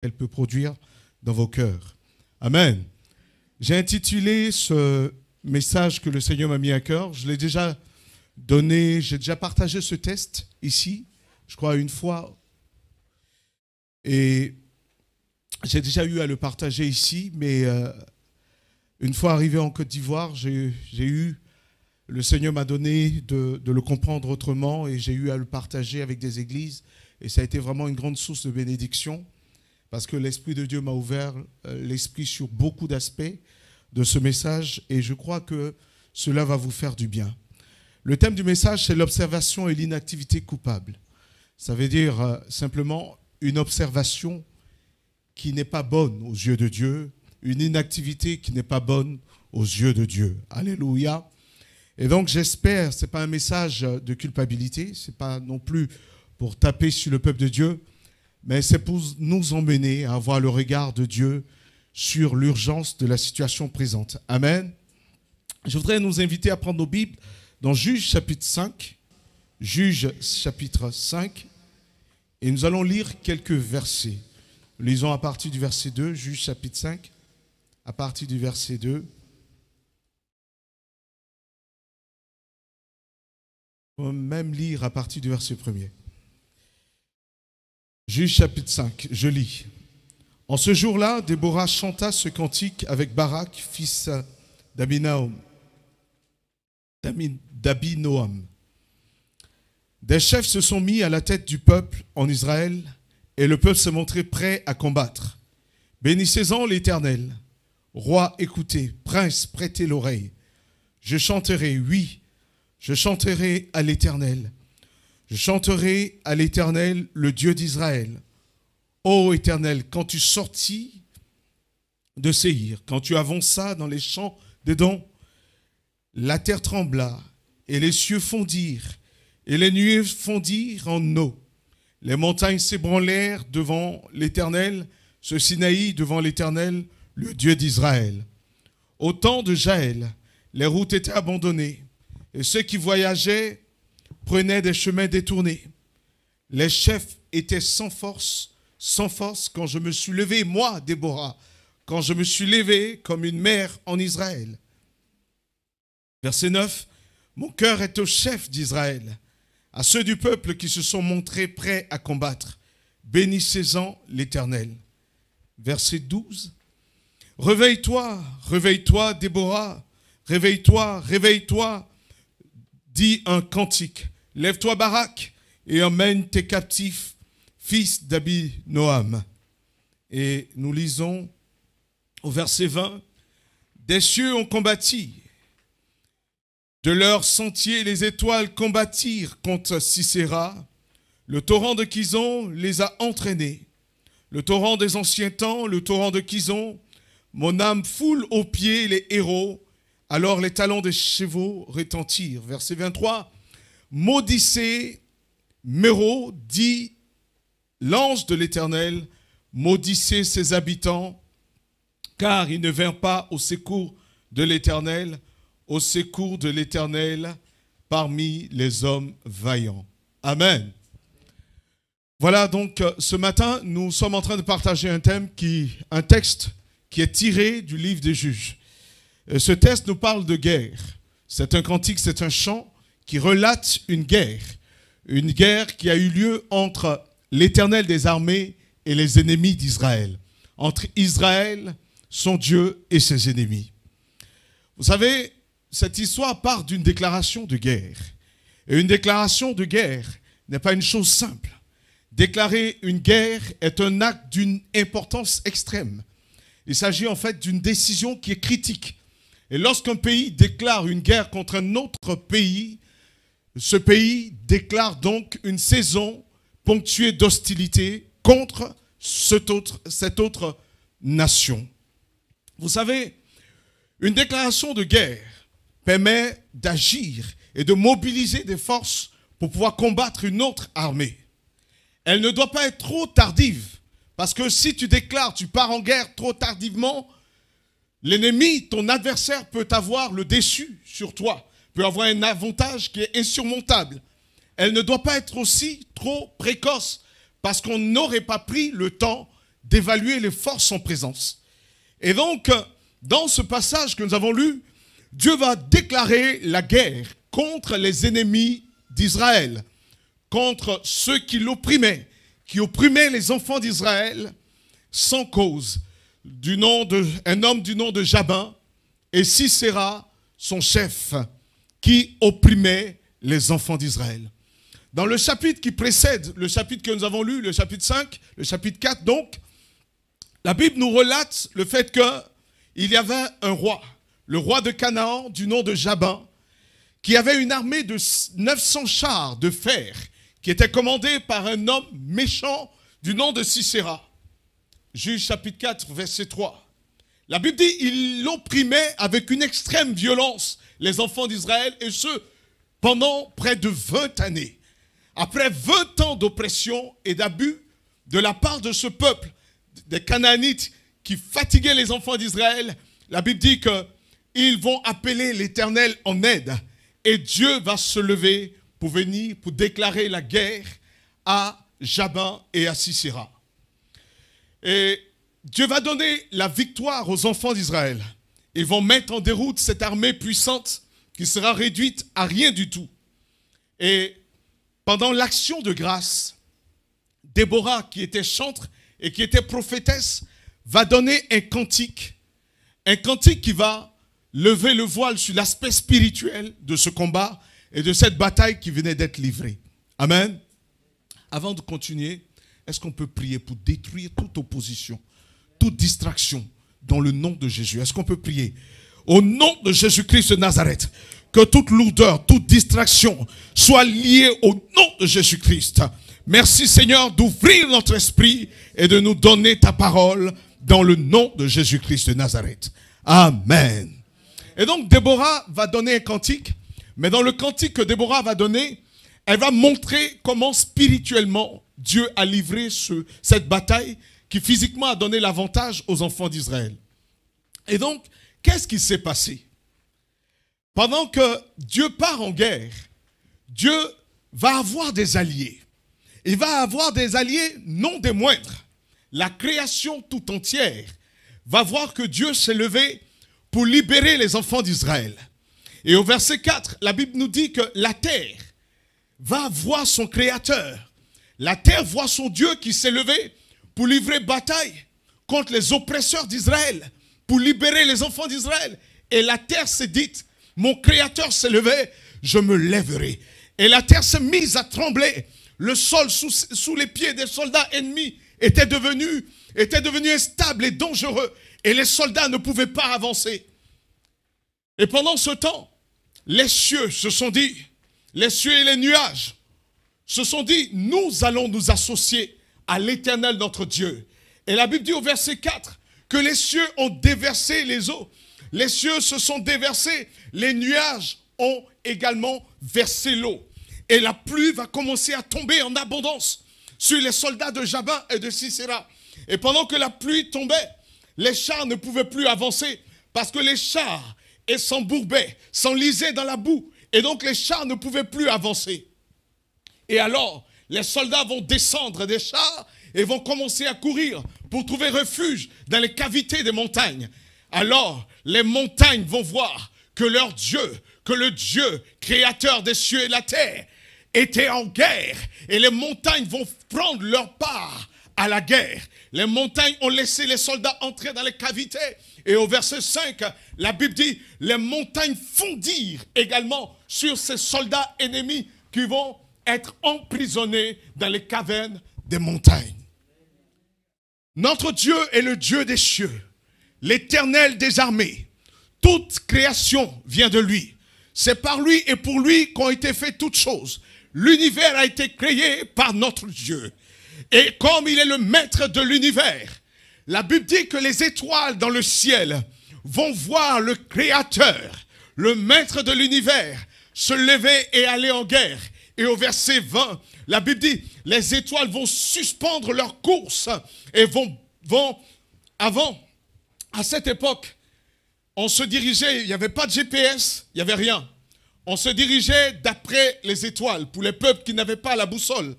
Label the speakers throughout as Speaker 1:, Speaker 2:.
Speaker 1: qu'elle peut produire dans vos cœurs. Amen. J'ai intitulé ce message que le Seigneur m'a mis à cœur. Je l'ai déjà donné, j'ai déjà partagé ce test ici, je crois une fois. Et j'ai déjà eu à le partager ici, mais une fois arrivé en Côte d'Ivoire, le Seigneur m'a donné de le comprendre autrement et j'ai eu à le partager avec des églises. Et ça a été vraiment une grande source de bénédiction parce que l'Esprit de Dieu m'a ouvert l'esprit sur beaucoup d'aspects de ce message et je crois que cela va vous faire du bien. Le thème du message, c'est l'observation et l'inactivité coupable. Ça veut dire simplement une observation qui n'est pas bonne aux yeux de Dieu, une inactivité qui n'est pas bonne aux yeux de Dieu. Alléluia. Et donc j'espère, ce n'est pas un message de culpabilité, ce n'est pas non plus pour taper sur le peuple de Dieu, mais c'est pour nous emmener à avoir le regard de Dieu sur l'urgence de la situation présente. Amen. Je voudrais nous inviter à prendre nos Bibles dans Juge chapitre 5. Juge chapitre 5. Et nous allons lire quelques versets. Lisons à partir du verset 2, Juge chapitre 5, à partir du verset 2. On peut même lire à partir du verset 1er. Juge chapitre 5, je lis. En ce jour-là, Déborah chanta ce cantique avec Barak, fils d'Abinoam. Des chefs se sont mis à la tête du peuple en Israël et le peuple s'est montré prêt à combattre. Bénissez-en l'Éternel. Roi, écoutez, prince, prêtez l'oreille. Je chanterai, oui, je chanterai à l'Éternel. Je chanterai à l'Éternel, le Dieu d'Israël. Ô Éternel, quand tu sortis de Séhir, quand tu avanças dans les champs d'Édom, la terre trembla et les cieux fondirent et les nuées fondirent en eau. Les montagnes s'ébranlèrent devant l'Éternel, ce Sinaï devant l'Éternel, le Dieu d'Israël. Au temps de Jaël, les routes étaient abandonnées et ceux qui voyageaient prenaient des chemins détournés. Les chefs étaient sans force quand je me suis levé, moi, Déborah, quand je me suis levé comme une mère en Israël. Verset 9, mon cœur est au chef d'Israël, à ceux du peuple qui se sont montrés prêts à combattre. Bénissez-en l'Éternel. Verset 12, réveille-toi, réveille-toi, Déborah, réveille-toi, réveille-toi, dis un cantique. Lève-toi, Barak, et emmène tes captifs, fils d'Abinoam. Et nous lisons au verset 20, des cieux ont combattu, de leur sentier les étoiles combattirent contre Sisera, le torrent de Kison les a entraînés, le torrent des anciens temps, le torrent de Kison, mon âme foule aux pieds les héros, alors les talons des chevaux retentirent. Verset 23, maudissez Méro, dit l'ange de l'Éternel, maudissez ses habitants, car ils ne vinrent pas au secours de l'Éternel, au secours de l'Éternel parmi les hommes vaillants. Amen. Voilà donc ce matin, nous sommes en train de partager un texte qui est tiré du livre des Juges. Ce texte nous parle de guerre. C'est un cantique, c'est un chant qui relate une guerre qui a eu lieu entre l'Éternel des armées et les ennemis d'Israël, entre Israël, son Dieu et ses ennemis. Vous savez, cette histoire part d'une déclaration de guerre. Et une déclaration de guerre n'est pas une chose simple. Déclarer une guerre est un acte d'une importance extrême. Il s'agit en fait d'une décision qui est critique. Et lorsqu'un pays déclare une guerre contre un autre pays, ce pays déclare donc une saison ponctuée d'hostilité contre cette autre nation. Vous savez, une déclaration de guerre permet d'agir et de mobiliser des forces pour pouvoir combattre une autre armée. Elle ne doit pas être trop tardive, parce que si tu déclares, tu pars en guerre trop tardivement, l'ennemi, ton adversaire peut avoir le dessus sur toi, peut avoir un avantage qui est insurmontable. Elle ne doit pas être aussi trop précoce, parce qu'on n'aurait pas pris le temps d'évaluer les forces en présence. Et donc, dans ce passage que nous avons lu, Dieu va déclarer la guerre contre les ennemis d'Israël, contre ceux qui l'opprimaient, qui opprimaient les enfants d'Israël sans cause. Un homme du nom de Jabin et Sisera, son chef, qui opprimait les enfants d'Israël. Dans le chapitre qui précède le chapitre que nous avons lu, le chapitre 5, le chapitre 4 donc, la Bible nous relate le fait qu'il y avait un roi, le roi de Canaan du nom de Jabin, qui avait une armée de 900 chars de fer, qui était commandé par un homme méchant du nom de Sisera. Juge chapitre 4, verset 3. La Bible dit, il opprimait avec une extrême violence les enfants d'Israël, et ce, pendant près de 20 années. Après 20 ans d'oppression et d'abus de la part de ce peuple, des Canaanites, qui fatiguaient les enfants d'Israël, la Bible dit qu'ils vont appeler l'Éternel en aide, et Dieu va se lever pour venir, pour déclarer la guerre à Jabin et à Sisera. Et Dieu va donner la victoire aux enfants d'Israël. Ils vont mettre en déroute cette armée puissante qui sera réduite à rien du tout. Et pendant l'action de grâce, Déborah, qui était chantre et qui était prophétesse, va donner un cantique qui va lever le voile sur l'aspect spirituel de ce combat et de cette bataille qui venait d'être livrée. Amen. Avant de continuer, est-ce qu'on peut prier pour détruire toute opposition, toute distraction dans le nom de Jésus? Est-ce qu'on peut prier? Au nom de Jésus-Christ de Nazareth, que toute lourdeur, toute distraction soit liée au nom de Jésus-Christ. Merci Seigneur d'ouvrir notre esprit et de nous donner ta parole dans le nom de Jésus-Christ de Nazareth. Amen. Et donc Déborah va donner un cantique, mais dans le cantique que Déborah va donner, elle va montrer comment spirituellement Dieu a livré cette bataille qui physiquement a donné l'avantage aux enfants d'Israël. Et donc, qu'est-ce qui s'est passé? Pendant que Dieu part en guerre, Dieu va avoir des alliés. Il va avoir des alliés non des moindres. La création tout entière va voir que Dieu s'est levé pour libérer les enfants d'Israël. Et au verset 4, la Bible nous dit que la terre va voir son créateur. La terre voit son Dieu qui s'est levé pour livrer bataille contre les oppresseurs d'Israël, pour libérer les enfants d'Israël. Et la terre s'est dite, mon créateur s'est levé, je me lèverai. Et la terre s'est mise à trembler. Le sol sous les pieds des soldats ennemis était devenu instable et dangereux. Et les soldats ne pouvaient pas avancer. Et pendant ce temps, les cieux se sont dit, les cieux et les nuages se sont dit, nous allons nous associer à l'Éternel notre Dieu. Et la Bible dit au verset 4 que les cieux ont déversé les eaux. Les cieux se sont déversés, les nuages ont également versé l'eau. Et la pluie va commencer à tomber en abondance sur les soldats de Jabin et de Sisera. Et pendant que la pluie tombait, les chars ne pouvaient plus avancer parce que les chars s'embourbaient, s'enlisaient dans la boue. Et donc les chars ne pouvaient plus avancer. Et alors, les soldats vont descendre des chars et vont commencer à courir pour trouver refuge dans les cavités des montagnes. Alors, les montagnes vont voir que leur Dieu, que le Dieu créateur des cieux et de la terre, était en guerre. Et les montagnes vont prendre leur part à la guerre. Les montagnes ont laissé les soldats entrer dans les cavités. Et au verset 5, la Bible dit, les montagnes fondirent également sur ces soldats ennemis qui vont être emprisonnés dans les cavernes des montagnes. Notre Dieu est le Dieu des cieux, l'Éternel des armées. Toute création vient de lui. C'est par lui et pour lui qu'ont été faites toutes choses. L'univers a été créé par notre Dieu. Et comme il est le maître de l'univers, la Bible dit que les étoiles dans le ciel vont voir le Créateur, le maître de l'univers, se lever et aller en guerre. Et au verset 20, la Bible dit, les étoiles vont suspendre leur course et vont avant, à cette époque, on se dirigeait, il n'y avait pas de GPS, il n'y avait rien. On se dirigeait d'après les étoiles, pour les peuples qui n'avaient pas la boussole.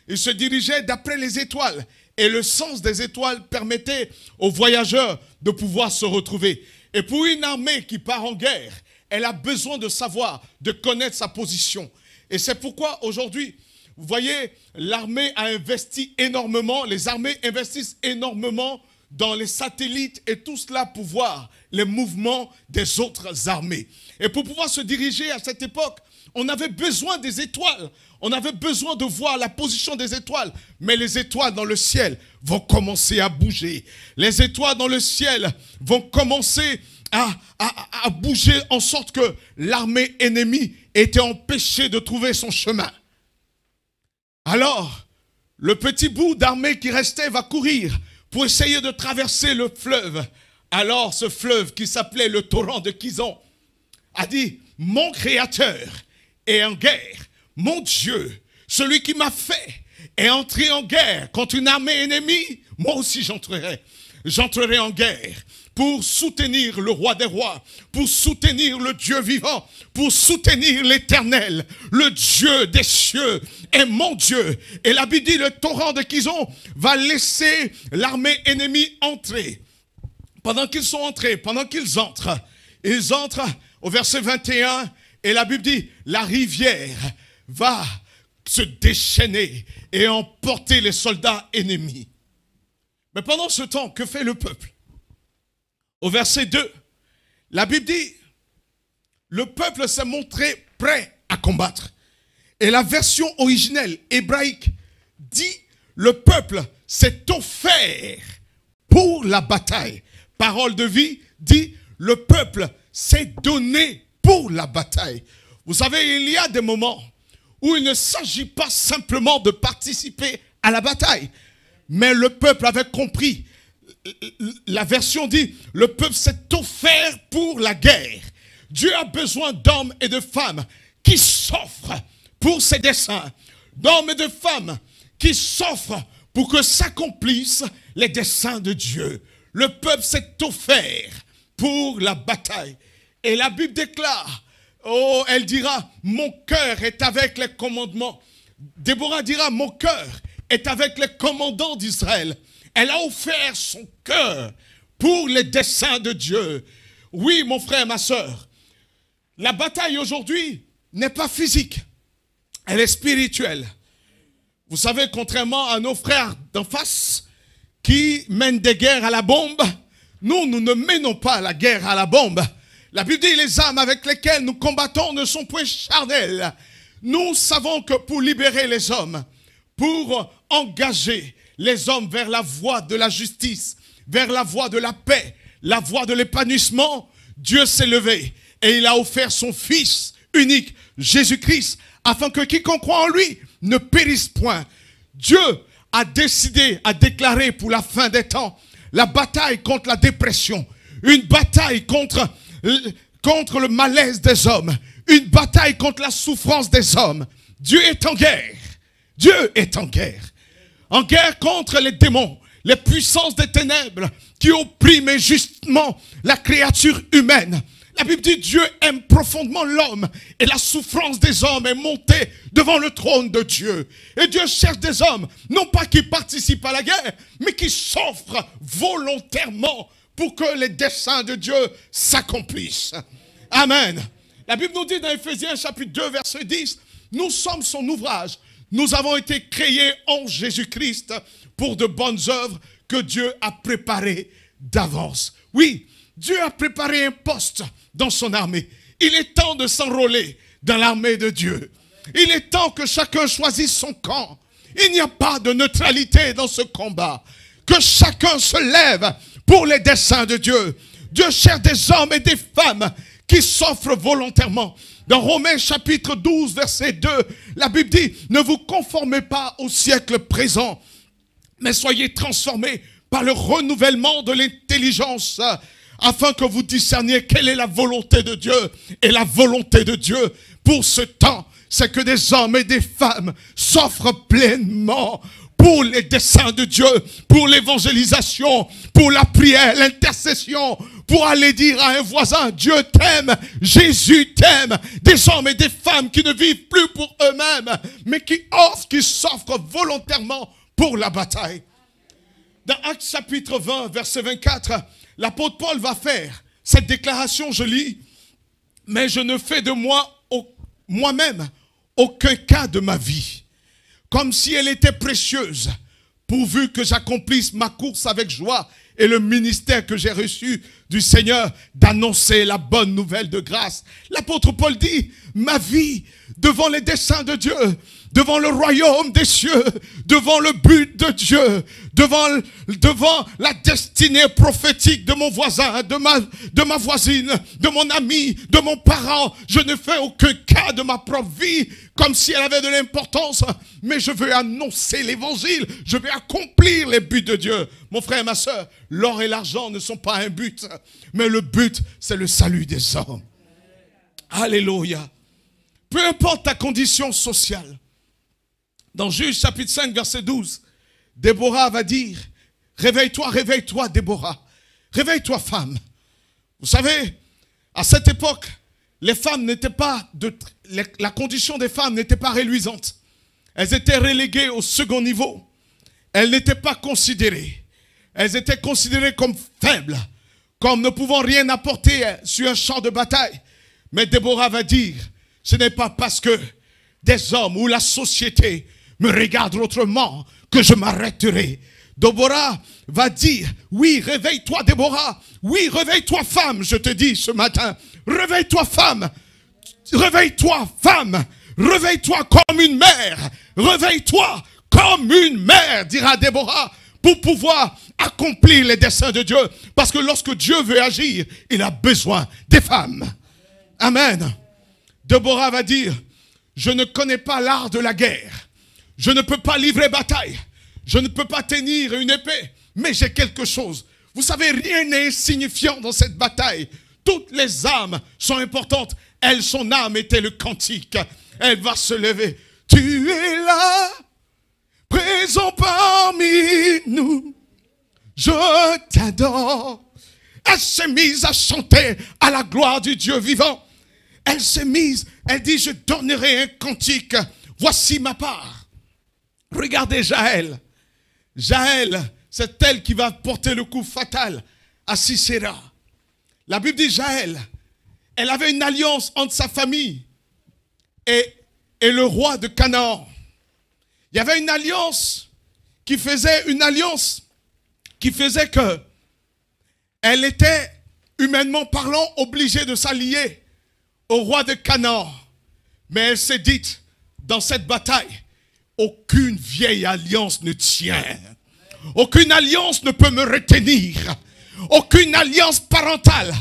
Speaker 1: Ils se dirigeaient d'après les étoiles. Et le sens des étoiles permettait aux voyageurs de pouvoir se retrouver. Et pour une armée qui part en guerre, elle a besoin de savoir, de connaître sa position. Et c'est pourquoi aujourd'hui, vous voyez, l'armée a investi énormément, les armées investissent énormément dans les satellites et tout cela pour voir les mouvements des autres armées. Et pour pouvoir se diriger à cette époque, on avait besoin des étoiles. On avait besoin de voir la position des étoiles. Mais les étoiles dans le ciel vont commencer à bouger. Les étoiles dans le ciel vont commencer à bouger en sorte que l'armée ennemie était empêchée de trouver son chemin. Alors, le petit bout d'armée qui restait va courir pour essayer de traverser le fleuve. Alors, ce fleuve qui s'appelait le torrent de Kizon a dit, mon Créateur est en guerre. Mon Dieu, celui qui m'a fait, est entré en guerre contre une armée ennemie. Moi aussi j'entrerai. J'entrerai en guerre pour soutenir le roi des rois, pour soutenir le Dieu vivant, pour soutenir l'Éternel, le Dieu des cieux est mon Dieu. Et la Bible dit, le torrent de Kizon va laisser l'armée ennemie entrer. Pendant qu'ils sont entrés, pendant qu'ils entrent, ils entrent au verset 21, et la Bible dit, la rivière va se déchaîner et emporter les soldats ennemis. Mais pendant ce temps, que fait le peuple? Au verset 2, la Bible dit, le peuple s'est montré prêt à combattre. Et la version originelle hébraïque dit, le peuple s'est offert pour la bataille. Parole de vie dit, le peuple s'est donné pour la bataille. Vous savez, il y a des moments où il ne s'agit pas simplement de participer à la bataille. Mais le peuple avait compris. La version dit, le peuple s'est offert pour la guerre. Dieu a besoin d'hommes et de femmes qui s'offrent pour ses desseins. D'hommes et de femmes qui s'offrent pour que s'accomplissent les desseins de Dieu. Le peuple s'est offert pour la bataille. Et la Bible déclare, oh, elle dira, mon cœur est avec les commandements. Déborah dira, mon cœur est avec les commandants d'Israël. Elle a offert son cœur pour les desseins de Dieu. Oui, mon frère, ma soeur, la bataille aujourd'hui n'est pas physique, elle est spirituelle. Vous savez, contrairement à nos frères d'en face qui mènent des guerres à la bombe, nous ne menons pas la guerre à la bombe. La Bible dit, les armes avec lesquelles nous combattons ne sont point charnelles. Nous savons que pour libérer les hommes, pour engager les hommes vers la voie de la justice, vers la voie de la paix, la voie de l'épanouissement, Dieu s'est levé et il a offert son Fils unique, Jésus-Christ, afin que quiconque croit en lui ne périsse point. Dieu a décidé, a déclaré pour la fin des temps, la bataille contre la dépression, une bataille contre le malaise des hommes, une bataille contre la souffrance des hommes. Dieu est en guerre. Dieu est en guerre. En guerre contre les démons, les puissances des ténèbres qui oppriment injustement la créature humaine. La Bible dit Dieu aime profondément l'homme et la souffrance des hommes est montée devant le trône de Dieu. Et Dieu cherche des hommes, non pas qui participent à la guerre, mais qui s'offrent volontairement pour que les desseins de Dieu s'accomplissent. Amen. La Bible nous dit dans Éphésiens chapitre 2 verset 10, nous sommes son ouvrage. Nous avons été créés en Jésus-Christ pour de bonnes œuvres que Dieu a préparées d'avance. Oui, Dieu a préparé un poste dans son armée. Il est temps de s'enrôler dans l'armée de Dieu. Il est temps que chacun choisisse son camp. Il n'y a pas de neutralité dans ce combat. Que chacun se lève pour les desseins de Dieu. Dieu cherche des hommes et des femmes qui s'offrent volontairement. Dans Romains chapitre 12 verset 2, la Bible dit, ne vous conformez pas au siècle présent, mais soyez transformés par le renouvellement de l'intelligence, afin que vous discerniez quelle est la volonté de Dieu. Et la volonté de Dieu pour ce temps, c'est que des hommes et des femmes s'offrent pleinement pour les desseins de Dieu, pour l'évangélisation, pour la prière, l'intercession, pour aller dire à un voisin, Dieu t'aime, Jésus t'aime. Des hommes et des femmes qui ne vivent plus pour eux-mêmes, mais qui offrent, qui s'offrent volontairement pour la bataille. Dans Actes chapitre 20, verset 24, l'apôtre Paul va faire cette déclaration, je lis, « Mais je ne fais de moi-même aucun cas de ma vie, comme si elle était précieuse, pourvu que j'accomplisse ma course avec joie et le ministère que j'ai reçu du Seigneur d'annoncer la bonne nouvelle de grâce. » L'apôtre Paul dit, ma vie devant les desseins de Dieu, devant le royaume des cieux, devant le but de Dieu, devant la destinée prophétique de mon voisin, de ma voisine, de mon ami, de mon parent. Je ne fais aucun cas de ma propre vie comme si elle avait de l'importance, mais je veux annoncer l'évangile, je vais accomplir les buts de Dieu. Mon frère et ma soeur, l'or et l'argent ne sont pas un but, mais le but, c'est le salut des hommes. Alléluia. Peu importe ta condition sociale, dans Juge chapitre 5, verset 12, Déborah va dire, réveille-toi, réveille-toi, Déborah. Réveille-toi, femme. Vous savez, à cette époque, les femmes n'étaient pas, la condition des femmes n'était pas reluisante. Elles étaient reléguées au second niveau. Elles n'étaient pas considérées. Elles étaient considérées comme faibles, comme ne pouvant rien apporter sur un champ de bataille. Mais Déborah va dire, ce n'est pas parce que des hommes ou la société me regardent autrement que je m'arrêterai. Déborah va dire, oui, réveille-toi Déborah, oui, réveille-toi femme, je te dis ce matin, réveille-toi femme, réveille-toi femme, réveille-toi comme une mère, réveille-toi comme une mère, dira Déborah, pour pouvoir accomplir les desseins de Dieu. Parce que lorsque Dieu veut agir, il a besoin des femmes. Amen. Déborah va dire, je ne connais pas l'art de la guerre. Je ne peux pas livrer bataille. Je ne peux pas tenir une épée. Mais j'ai quelque chose. Vous savez, rien n'est insignifiant dans cette bataille. Toutes les âmes sont importantes. Elle, son âme était le cantique. Elle va se lever. Tu es là, présent parmi nous. Je t'adore. Elle s'est mise à chanter à la gloire du Dieu vivant. Elle s'est mise, elle dit, je donnerai un cantique. Voici ma part. Regardez Jaël. Jaël, c'est elle qui va porter le coup fatal à Sisera. La Bible dit Jaël, elle avait une alliance entre sa famille et le roi de Canaan. Il y avait une alliance qui faisait que elle était, humainement parlant, obligée de s'allier au roi de Canaan. Mais elle s'est dite, dans cette bataille, aucune vieille alliance ne tient. Aucune alliance ne peut me retenir. Aucune alliance parentale.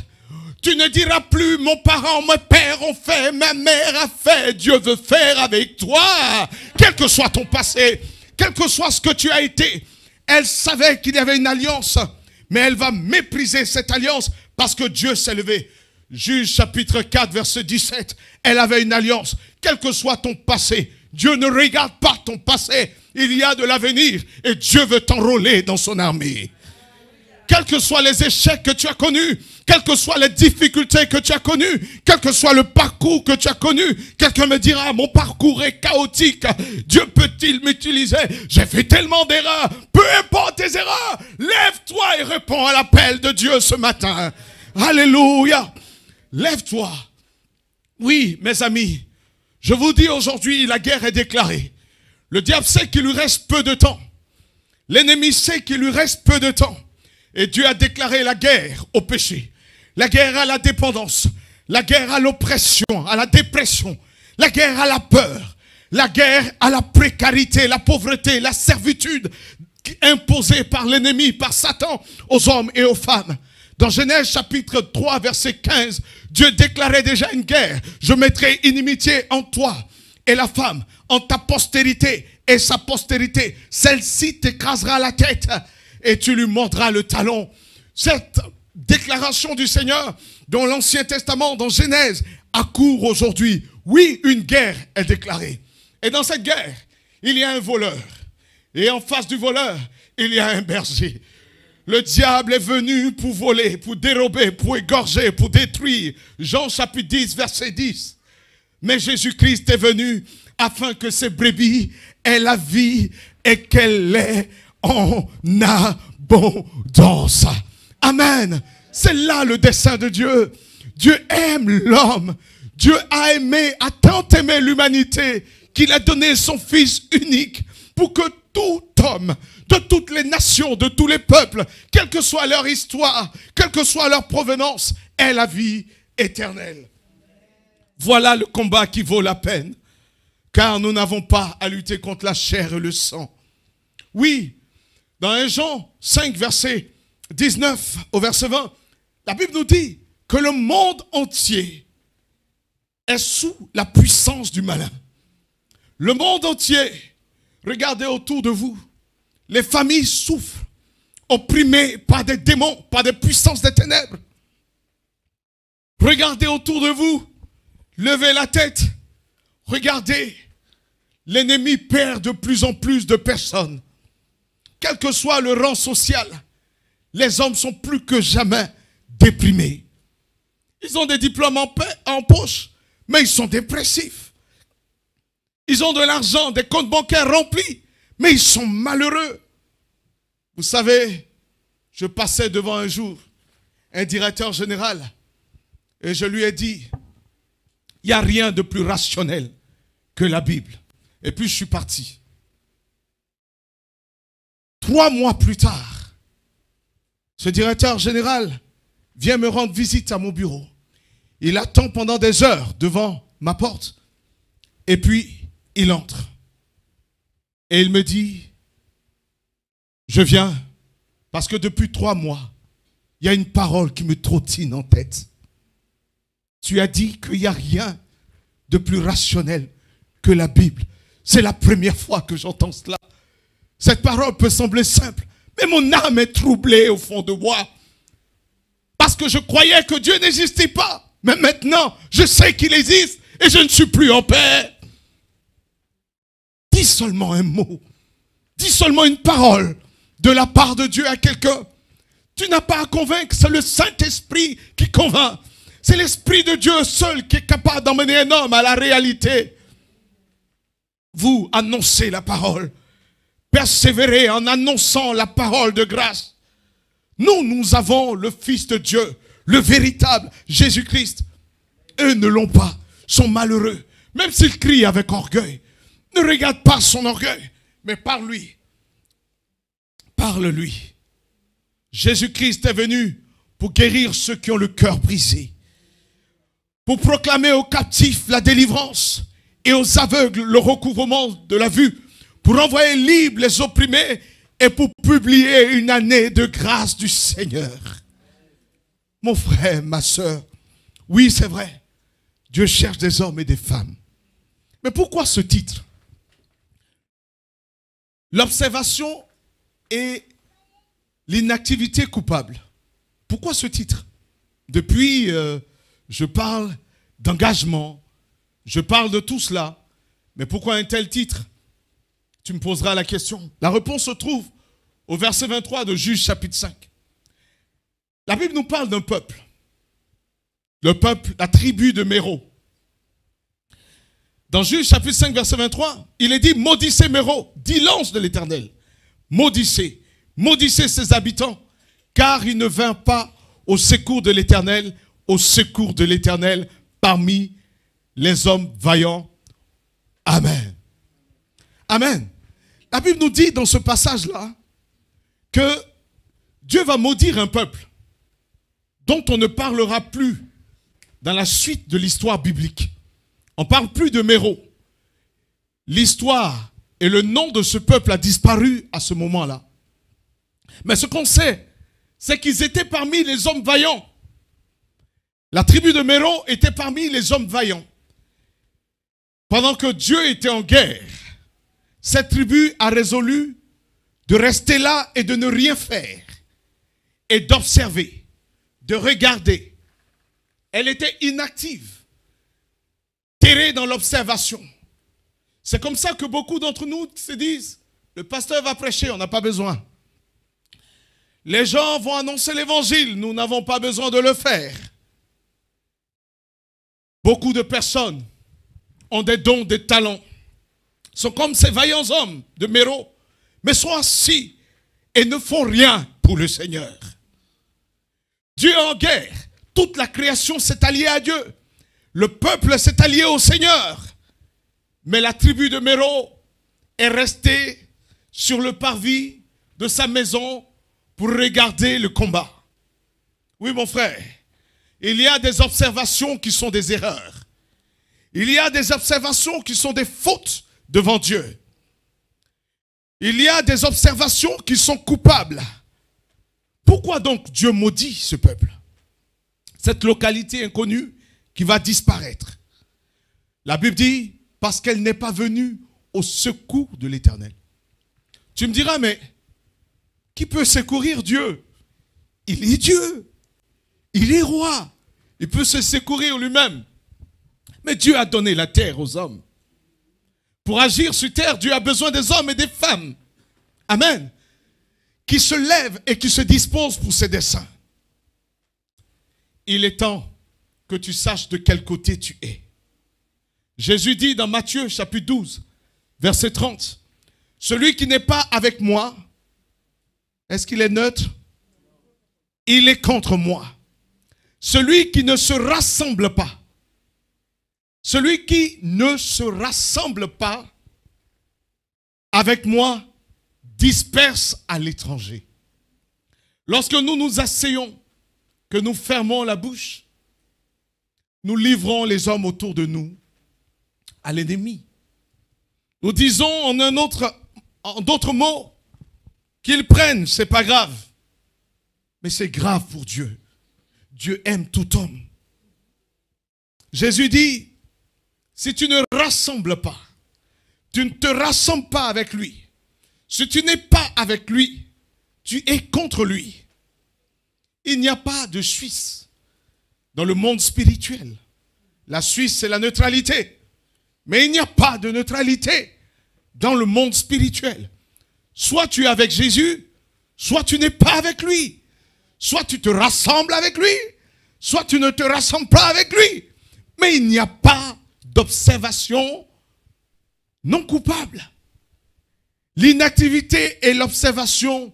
Speaker 1: Tu ne diras plus, mon parent, mon père ont fait, ma mère a fait. Dieu veut faire avec toi. Quel que soit ton passé, quel que soit ce que tu as été. Elle savait qu'il y avait une alliance, mais elle va mépriser cette alliance parce que Dieu s'est levé. Juge chapitre 4, verset 17. Elle avait une alliance. Quel que soit ton passé, Dieu ne regarde pas ton passé. Il y a de l'avenir et Dieu veut t'enrôler dans son armée. Quels que soient les échecs que tu as connus, quelles que soient les difficultés que tu as connues, quel que soit le parcours que tu as connu, quelqu'un me dira, mon parcours est chaotique, Dieu peut-il m'utiliser? J'ai fait tellement d'erreurs, peu importe tes erreurs, lève-toi et réponds à l'appel de Dieu ce matin. Alléluia, lève-toi. Oui, mes amis, je vous dis aujourd'hui, la guerre est déclarée. Le diable sait qu'il lui reste peu de temps. L'ennemi sait qu'il lui reste peu de temps. Et Dieu a déclaré la guerre au péché, la guerre à la dépendance, la guerre à l'oppression, à la dépression, la guerre à la peur, la guerre à la précarité, la pauvreté, la servitude imposée par l'ennemi, par Satan aux hommes et aux femmes. Dans Genèse chapitre 3 verset 15, Dieu déclarait déjà une guerre. Je mettrai inimitié entre toi et la femme, entre ta postérité et sa postérité. Celle-ci t'écrasera la tête et tu lui mordras le talon. Cette déclaration du Seigneur dans l'Ancien Testament, dans Genèse, accourt aujourd'hui. Oui, une guerre est déclarée. Et dans cette guerre, il y a un voleur. Et en face du voleur, il y a un berger. Le diable est venu pour voler, pour dérober, pour égorger, pour détruire. Jean chapitre 10, verset 10. Mais Jésus-Christ est venu afin que ces brebis aient la vie et qu'elle l'ait en abondance. Amen. C'est là le dessein de Dieu. Dieu aime l'homme. Dieu a tant aimé l'humanité qu'il a donné son Fils unique pour que tout homme, de toutes les nations, de tous les peuples, quelle que soit leur histoire, quelle que soit leur provenance, ait la vie éternelle. Voilà le combat qui vaut la peine, car nous n'avons pas à lutter contre la chair et le sang. Oui, dans 1 Jean 5, verset 19 au verset 20, la Bible nous dit que le monde entier est sous la puissance du malin. Le monde entier, regardez autour de vous, les familles souffrent, opprimées par des démons, par des puissances des ténèbres. Regardez autour de vous, levez la tête, regardez, l'ennemi perd de plus en plus de personnes. Quel que soit le rang social, les hommes sont plus que jamais déprimés. Ils ont des diplômes en poche, mais ils sont dépressifs. Ils ont de l'argent, des comptes bancaires remplis, mais ils sont malheureux. Vous savez, je passais devant un jour un directeur général et je lui ai dit, il n'y a rien de plus rationnel que la Bible. Et puis je suis parti. 3 mois plus tard, ce directeur général vient me rendre visite à mon bureau. Il attend pendant des heures devant ma porte. Et puis, il entre. Et il me dit, je viens parce que depuis 3 mois, il y a une parole qui me trottine en tête. Tu as dit qu'il n'y a rien de plus rationnel que la Bible. C'est la première fois que j'entends cela. Cette parole peut sembler simple, mais mon âme est troublée au fond de moi. Parce que je croyais que Dieu n'existait pas. Mais maintenant, je sais qu'il existe et je ne suis plus en paix. Dis seulement un mot. Dis seulement une parole de la part de Dieu à quelqu'un. Tu n'as pas à convaincre, c'est le Saint-Esprit qui convainc. C'est l'Esprit de Dieu seul qui est capable d'emmener un homme à la réalité. Vous annoncez la parole. Persévérez en annonçant la parole de grâce. Nous avons le Fils de Dieu, le véritable Jésus-Christ. Eux ne l'ont pas, sont malheureux. Même s'ils crient avec orgueil. Ne regarde pas son orgueil, mais parle-lui. Parle-lui. Jésus-Christ est venu pour guérir ceux qui ont le cœur brisé. Pour proclamer aux captifs la délivrance et aux aveugles le recouvrement de la vue. Pour envoyer libres les opprimés et pour publier une année de grâce du Seigneur. Mon frère, ma soeur, oui, c'est vrai, Dieu cherche des hommes et des femmes. Mais pourquoi ce titre? L'observation et l'inactivité coupable. Pourquoi ce titre? Depuis, je parle d'engagement, je parle de tout cela. Mais pourquoi un tel titre? Tu me poseras la question. La réponse se trouve au verset 23 de Juge chapitre 5. La Bible nous parle d'un peuple. Le peuple, la tribu de Méro. Dans Juge chapitre 5 verset 23, il est dit, maudissez Méro, dit l'ange de l'Éternel. Maudissez, maudissez ses habitants, car il ne vint pas au secours de l'Éternel, au secours de l'Éternel parmi les hommes vaillants. Amen. Amen. La Bible nous dit dans ce passage-là que Dieu va maudire un peuple dont on ne parlera plus dans la suite de l'histoire biblique. On ne parle plus de Méro. L'histoire et le nom de ce peuple a disparu à ce moment-là. Mais ce qu'on sait, c'est qu'ils étaient parmi les hommes vaillants. La tribu de Méro était parmi les hommes vaillants. Pendant que Dieu était en guerre, cette tribu a résolu de rester là et de ne rien faire. Et d'observer, de regarder. Elle était inactive, terrée dans l'observation. C'est comme ça que beaucoup d'entre nous se disent, le pasteur va prêcher, on n'a pas besoin. Les gens vont annoncer l'évangile, nous n'avons pas besoin de le faire. Beaucoup de personnes ont des dons, des talents, sont comme ces vaillants hommes de Méro, mais sont assis et ne font rien pour pour le Seigneur. Dieu est en guerre. Toute la création s'est alliée à Dieu. Le peuple s'est allié au Seigneur. Mais la tribu de Méro est restée sur le parvis de sa maison pour regarder le combat. Oui, mon frère, il y a des observations qui sont des erreurs. Il y a des observations qui sont des fautes devant Dieu. Il y a des observations qui sont coupables. Pourquoi donc Dieu maudit ce peuple? Cette localité inconnue qui va disparaître. La Bible dit, parce qu'elle n'est pas venue au secours de l'Éternel. Tu me diras, mais qui peut secourir Dieu? Il est Dieu. Il est roi. Il peut se secourir lui-même. Mais Dieu a donné la terre aux hommes. Pour agir sur terre, Dieu a besoin des hommes et des femmes. Amen. Qui se lèvent et qui se disposent pour ses desseins. Il est temps que tu saches de quel côté tu es. Jésus dit dans Matthieu chapitre 12, verset 30, « Celui qui n'est pas avec moi, est-ce qu'il est neutre? Il est contre moi. Celui qui ne se rassemble pas, celui qui ne se rassemble pas avec moi, disperse à l'étranger. » Lorsque nous nous asseyons, que nous fermons la bouche, nous livrons les hommes autour de nous à l'ennemi. Nous disons en d'autres mots, qu'ils prennent, c'est pas grave. Mais c'est grave pour Dieu. Dieu aime tout homme. Jésus dit, si tu ne rassembles pas, tu ne te rassembles pas avec lui. Si tu n'es pas avec lui, tu es contre lui. Il n'y a pas de Suisse dans le monde spirituel. La Suisse, c'est la neutralité. Mais il n'y a pas de neutralité dans le monde spirituel. Soit tu es avec Jésus, soit tu n'es pas avec lui. Soit tu te rassembles avec lui, soit tu ne te rassembles pas avec lui. Mais il n'y a pas d'observation non coupable. L'inactivité et l'observation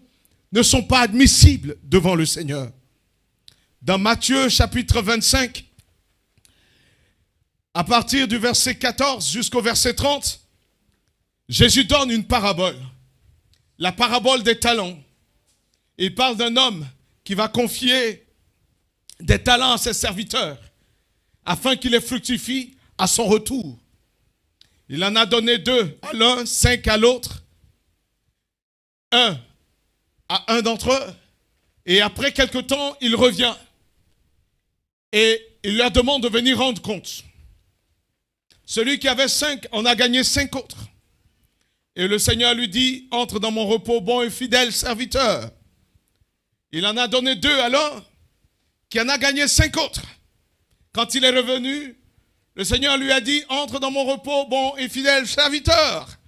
Speaker 1: ne sont pas admissibles devant le Seigneur. Dans Matthieu chapitre 25, à partir du verset 14 jusqu'au verset 30, Jésus donne une parabole. La parabole des talents. Il parle d'un homme qui va confier des talents à ses serviteurs afin qu'il les fructifie à son retour. Il en a donné 2 à l'un, 5 à l'autre, 1 à un d'entre eux, et après quelque temps, il revient et il leur demande de venir rendre compte. Celui qui avait 5 en a gagné 5 autres. Et le Seigneur lui dit, entre dans mon repos, bon et fidèle serviteur. Il en a donné 2 à l'un qui en a gagné 5 autres. Quand il est revenu, le Seigneur lui a dit, entre dans mon repos, bon et fidèle serviteur.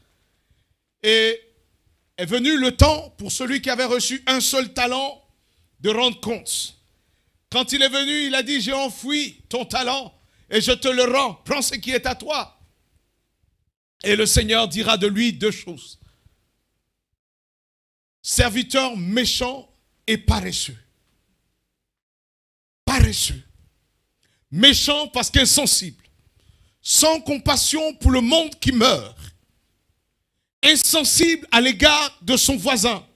Speaker 1: Et est venu le temps pour celui qui avait reçu un seul talent de rendre compte. Quand il est venu, il a dit, j'ai enfoui ton talent et je te le rends. Prends ce qui est à toi. Et le Seigneur dira de lui 2 choses. Serviteur méchant et paresseux. Paresseux. Méchant parce qu'insensible. Sans compassion pour le monde qui meurt. Insensible à l'égard de son voisin.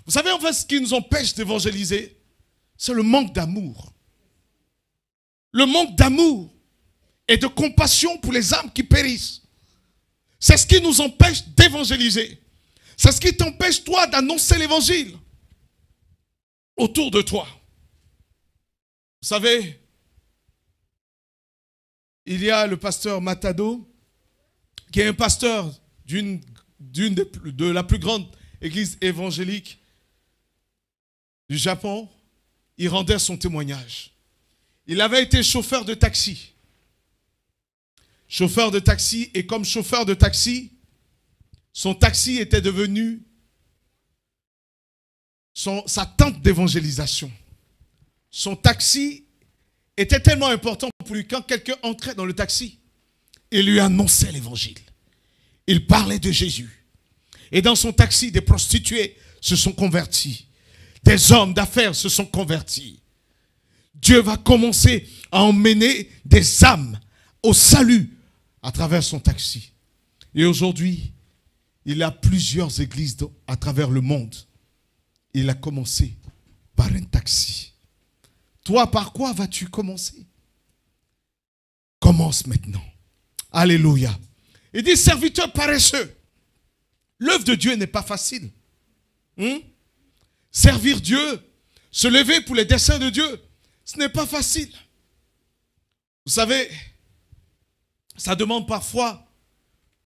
Speaker 1: Vous savez en fait ce qui nous empêche d'évangéliser? C'est le manque d'amour. Le manque d'amour et de compassion pour les âmes qui périssent. C'est ce qui nous empêche d'évangéliser. C'est ce qui t'empêche toi d'annoncer l'évangile autour de toi. Vous savez, il y a le pasteur Matado, qui est un pasteur de la plus grande église évangélique du Japon. Il rendait son témoignage. Il avait été chauffeur de taxi. Chauffeur de taxi, et comme chauffeur de taxi, son taxi était devenu sa tente d'évangélisation. Son taxi était tellement important pour lui, quand quelqu'un entrait dans le taxi, il lui annonçait l'évangile. Il parlait de Jésus. Et dans son taxi, des prostituées se sont converties. des hommes d'affaires se sont convertis. Dieu va commencer à emmener des âmes au salut à travers son taxi. Et aujourd'hui, il y a plusieurs églises à travers le monde. Il a commencé par un taxi. Toi, par quoi vas-tu commencer? Commence maintenant. Alléluia. Il dit, serviteur paresseux. L'œuvre de Dieu n'est pas facile. Servir Dieu, se lever pour les desseins de Dieu, ce n'est pas facile. Vous savez, ça demande parfois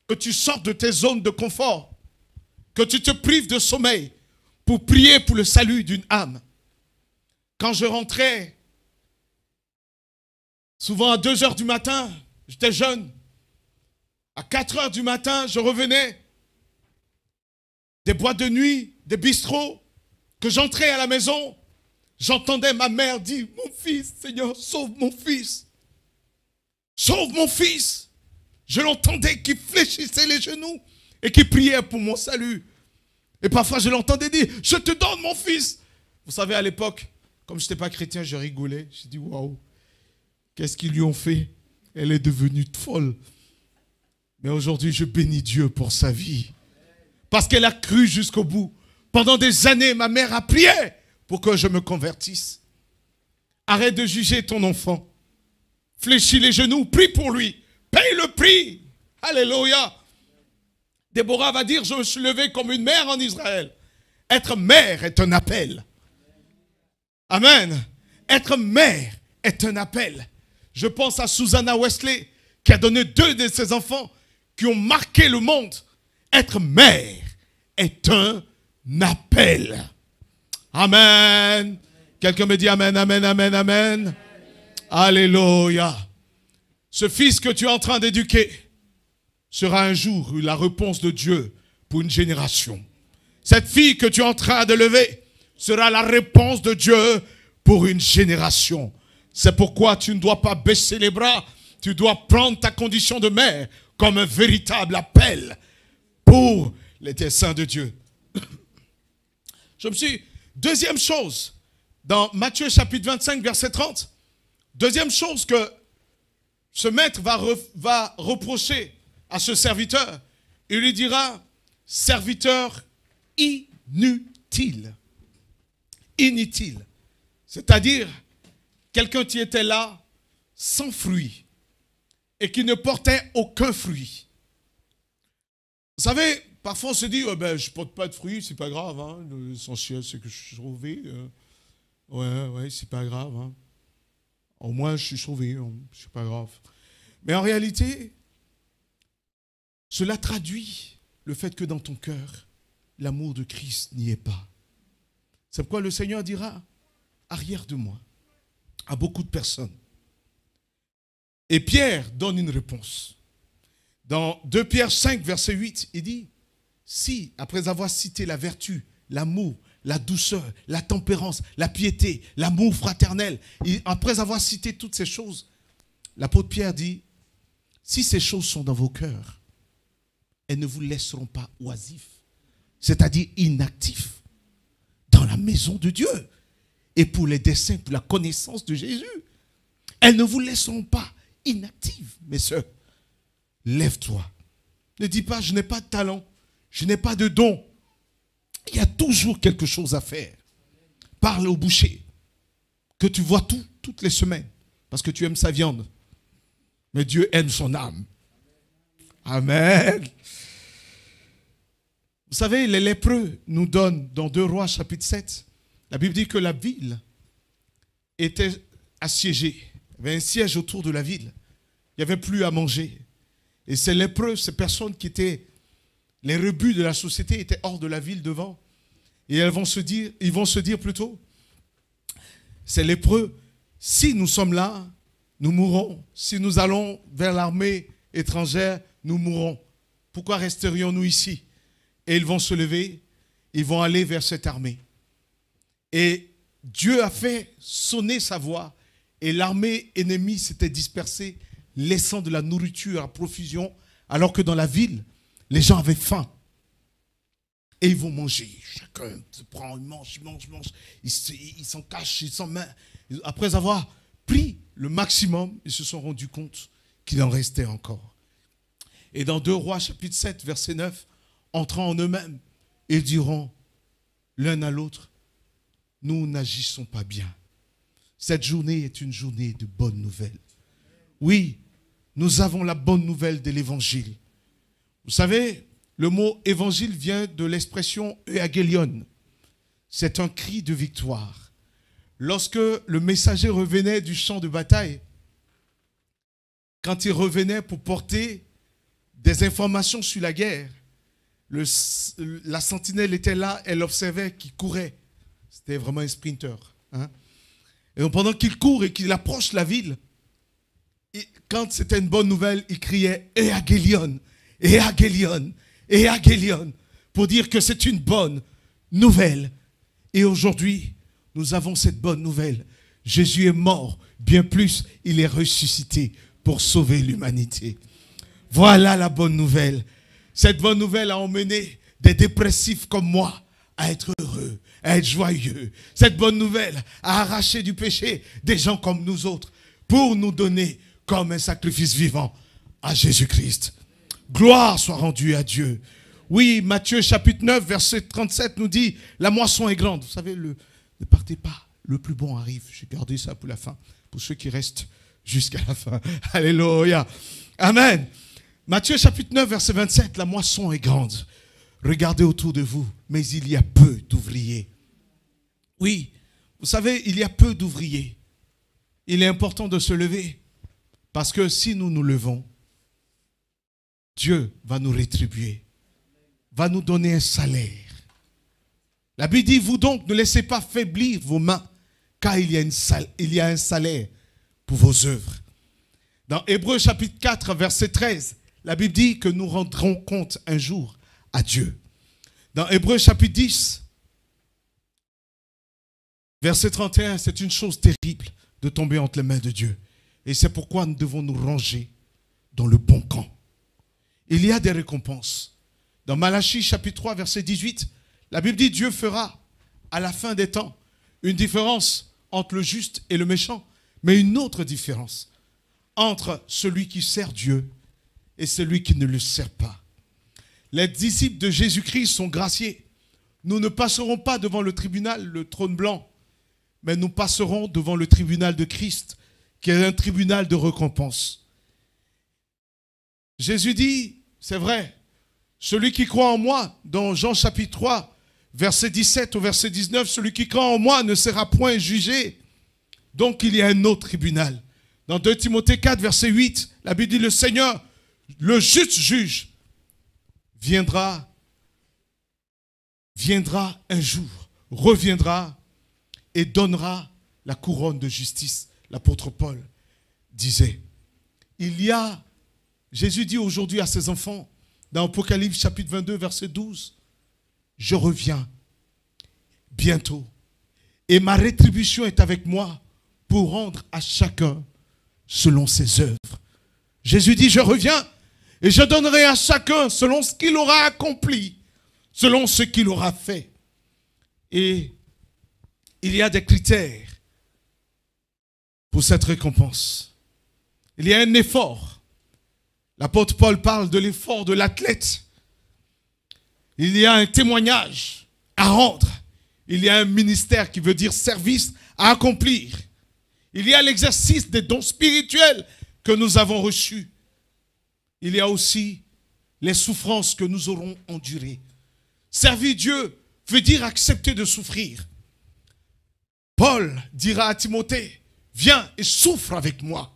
Speaker 1: que tu sortes de tes zones de confort, que tu te prives de sommeil pour prier pour le salut d'une âme. Quand je rentrais, souvent à 2 heures du matin, j'étais jeune, à 4 heures du matin, je revenais des boîtes de nuit, des bistrots, que j'entrais à la maison, j'entendais ma mère dire, mon fils, Seigneur, sauve mon fils. Sauve mon fils. Je l'entendais qui fléchissait les genoux et qui priait pour mon salut. Et parfois je l'entendais dire, je te donne mon fils. Vous savez, à l'époque, comme je n'étais pas chrétien, je rigolais. J'ai dit, waouh, qu'est-ce qu'ils lui ont fait? Elle est devenue folle. Mais aujourd'hui, je bénis Dieu pour sa vie. Parce qu'elle a cru jusqu'au bout. Pendant des années, ma mère a prié pour que je me convertisse. Arrête de juger ton enfant. Fléchis les genoux, prie pour lui. Paye le prix. Alléluia. Déborah va dire, je me suis levé comme une mère en Israël. Être mère est un appel. Amen. Être mère est un appel. Je pense à Susanna Wesley, qui a donné 2 de ses enfants qui ont marqué le monde. Être mère est un appel. Amen. Quelqu'un me dit amen, amen, amen, amen. Alléluia. Ce fils que tu es en train d'éduquer sera un jour la réponse de Dieu pour une génération. Cette fille que tu es en train de lever sera la réponse de Dieu pour une génération. C'est pourquoi tu ne dois pas baisser les bras. Tu dois prendre ta condition de mère comme un véritable appel pour les desseins de Dieu. Deuxième chose, dans Matthieu chapitre 25, verset 30, deuxième chose que ce maître va reprocher à ce serviteur, il lui dira, serviteur inutile. Inutile. C'est-à-dire, quelqu'un qui était là sans fruit et qui ne portait aucun fruit. Vous savez, parfois on se dit, oh ben, je ne porte pas de fruits, c'est pas grave. Hein. L'essentiel, c'est que je suis sauvé. Ouais, c'est pas grave. Hein. Au moins, je suis sauvé, c'est pas grave. Mais en réalité, cela traduit le fait que dans ton cœur, l'amour de Christ n'y est pas. C'est pourquoi le Seigneur dira, arrière de moi, à beaucoup de personnes. Et Pierre donne une réponse. Dans 2 Pierre 5, verset 8, il dit, si, après avoir cité la vertu, l'amour, la douceur, la tempérance, la piété, l'amour fraternel, et après avoir cité toutes ces choses, l'apôtre Pierre dit, si ces choses sont dans vos cœurs, elles ne vous laisseront pas oisifs, c'est-à-dire inactifs, dans la maison de Dieu, et pour les desseins, pour la connaissance de Jésus. Elles ne vous laisseront pas inactives, mes sœurs. Lève-toi. Ne dis pas, je n'ai pas de talent, je n'ai pas de don. Il y a toujours quelque chose à faire. Parle au boucher, que tu vois toutes les semaines, parce que tu aimes sa viande. Mais Dieu aime son âme. Amen. Vous savez, les lépreux nous donnent, dans 2 Rois chapitre 7, la Bible dit que la ville était assiégée. Il y avait un siège autour de la ville. Il n'y avait plus à manger. Et ces lépreux, ces personnes qui étaient les rebuts de la société, étaient hors de la ville devant. Et ils vont se dire plutôt, ces lépreux, si nous sommes là, nous mourrons. Si nous allons vers l'armée étrangère, nous mourrons. Pourquoi resterions-nous ici? Et ils vont se lever, ils vont aller vers cette armée. Et Dieu a fait sonner sa voix et l'armée ennemie s'était dispersée, laissant de la nourriture à profusion, alors que dans la ville, les gens avaient faim. et ils vont manger. Chacun se prend, il mange. Ils s'en cachent, ils s'en mettent. Après avoir pris le maximum, ils se sont rendus compte qu'il en restait encore. Et dans 2 Rois, chapitre 7, verset 9, entrant en eux-mêmes, ils diront l'un à l'autre, nous n'agissons pas bien. Cette journée est une journée de bonnes nouvelles. Oui, nous avons la bonne nouvelle de l'évangile. Vous savez, le mot évangile vient de l'expression euangelion. C'est un cri de victoire. Lorsque le messager revenait du champ de bataille, quand il revenait pour porter des informations sur la guerre, la sentinelle était là, elle observait qu'il courait. C'était vraiment un sprinter. Hein? Et donc pendant qu'il court et qu'il approche la ville, quand c'était une bonne nouvelle, il criait « Euangelion, Euangelion, Euangelion » pour dire que c'est une bonne nouvelle. Et aujourd'hui, nous avons cette bonne nouvelle. Jésus est mort, bien plus, il est ressuscité pour sauver l'humanité. Voilà la bonne nouvelle. Cette bonne nouvelle a emmené des dépressifs comme moi à être heureux, à être joyeux. Cette bonne nouvelle a arraché du péché des gens comme nous autres pour nous donner comme un sacrifice vivant à Jésus-Christ. Gloire soit rendue à Dieu. Oui, Matthieu chapitre 9, verset 37 nous dit, la moisson est grande. Vous savez, ne partez pas, le plus bon arrive. J'ai gardé ça pour la fin, pour ceux qui restent jusqu'à la fin. Alléluia. Amen. Matthieu chapitre 9, verset 27, la moisson est grande. Regardez autour de vous, mais il y a peu d'ouvriers. Oui, vous savez, il y a peu d'ouvriers. Il est important de se lever, parce que si nous nous levons, Dieu va nous rétribuer, va nous donner un salaire. La Bible dit, vous donc, ne laissez pas faiblir vos mains, car il y a un salaire pour vos œuvres. Dans Hébreux chapitre 4, verset 13, la Bible dit que nous rendrons compte un jour à Dieu. Dans Hébreux chapitre 10, verset 31, c'est une chose terrible de tomber entre les mains de Dieu. Et c'est pourquoi nous devons nous ranger dans le bon camp. Il y a des récompenses. Dans Malachie chapitre 3, verset 18, la Bible dit Dieu fera à la fin des temps une différence entre le juste et le méchant, mais une autre différence entre celui qui sert Dieu et celui qui ne le sert pas. Les disciples de Jésus-Christ sont graciés. Nous ne passerons pas devant le tribunal, le trône blanc, mais nous passerons devant le tribunal de Christ, qui est un tribunal de récompense. Jésus dit, c'est vrai, celui qui croit en moi, dans Jean chapitre 3, verset 17 au verset 19, celui qui croit en moi ne sera point jugé. Donc il y a un autre tribunal. Dans 2 Timothée 4, verset 8, la Bible dit, le Seigneur, le juste juge, viendra un jour, reviendra et donnera la couronne de justice. L'apôtre Paul disait, Jésus dit aujourd'hui à ses enfants, dans Apocalypse chapitre 22, verset 12, je reviens bientôt et ma rétribution est avec moi pour rendre à chacun selon ses œuvres. Jésus dit, je reviens et je donnerai à chacun selon ce qu'il aura accompli, selon ce qu'il aura fait. Et il y a des critères pour cette récompense. Il y a un effort. L'apôtre Paul parle de l'effort de l'athlète. Il y a un témoignage à rendre. Il y a un ministère qui veut dire service à accomplir. Il y a l'exercice des dons spirituels que nous avons reçus. Il y a aussi les souffrances que nous aurons endurées. Servir Dieu veut dire accepter de souffrir. Paul dira à Timothée, viens et souffre avec moi.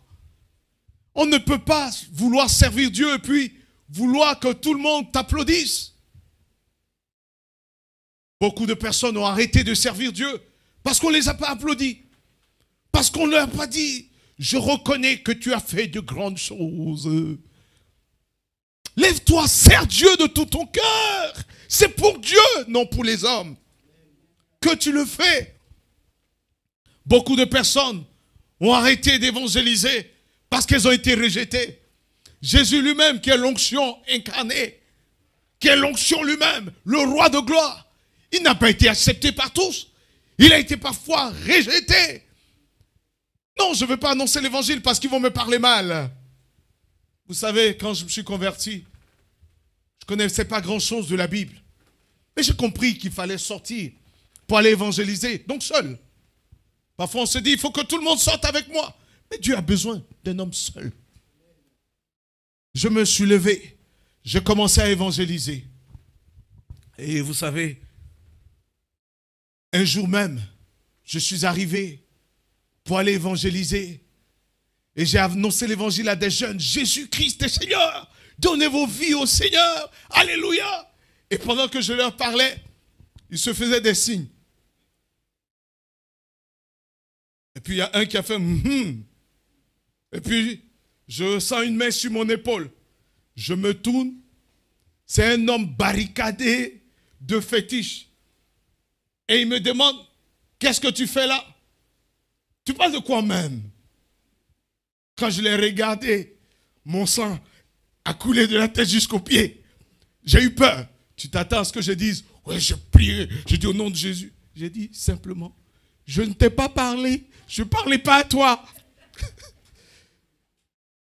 Speaker 1: On ne peut pas vouloir servir Dieu et puis vouloir que tout le monde t'applaudisse. Beaucoup de personnes ont arrêté de servir Dieu parce qu'on ne les a pas applaudis. Parce qu'on ne leur a pas dit, je reconnais que tu as fait de grandes choses. Lève-toi, sers Dieu de tout ton cœur. C'est pour Dieu, non pour les hommes, que tu le fais. Beaucoup de personnes ont arrêté d'évangéliser parce qu'elles ont été rejetées. Jésus lui-même, qui est l'onction incarnée, qui est l'onction lui-même, le roi de gloire, il n'a pas été accepté par tous. Il a été parfois rejeté. Non, je ne veux pas annoncer l'évangile parce qu'ils vont me parler mal. Vous savez, quand je me suis converti, je ne connaissais pas grand-chose de la Bible. Mais j'ai compris qu'il fallait sortir pour aller évangéliser, donc seul. Parfois on se dit, il faut que tout le monde sorte avec moi. Mais Dieu a besoin d'un homme seul. Je me suis levé, j'ai commencé à évangéliser. Et vous savez, un jour même, je suis arrivé pour aller évangéliser. Et j'ai annoncé l'évangile à des jeunes. Jésus-Christ est Seigneur. Donnez vos vies au Seigneur. Alléluia. Et pendant que je leur parlais, ils se faisaient des signes. Et puis il y a un qui a fait Et puis je sens une main sur mon épaule. Je me tourne. C'est un homme barricadé de fétiches. Et il me demande, qu'est-ce que tu fais là? Tu parles de quoi même? Quand je l'ai regardé, mon sang a coulé de la tête jusqu'aux pieds. J'ai eu peur. Tu t'attends à ce que je dise, ouais, j'ai prié, j'ai dit au nom de Jésus. J'ai dit simplement, je ne t'ai pas parlé, je ne parlais pas à toi.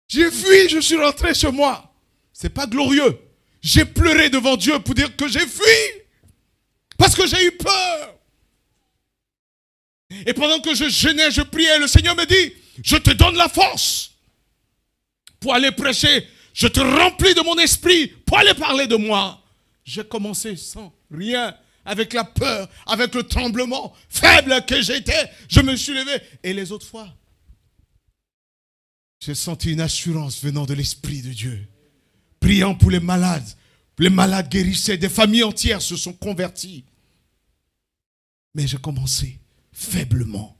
Speaker 1: J'ai fui, je suis rentré chez moi. C'est pas glorieux. J'ai pleuré devant Dieu pour dire que j'ai fui. Parce que j'ai eu peur. Et pendant que je jeûnais, je priais, le Seigneur me dit, je te donne la force pour aller prêcher. Je te remplis de mon esprit pour aller parler de moi. J'ai commencé sans rien, avec la peur, avec le tremblement, faible que j'étais. Je me suis levé. Et les autres fois, j'ai senti une assurance venant de l'Esprit de Dieu. Priant pour les malades guérissaient, des familles entières se sont converties. Mais j'ai commencé faiblement.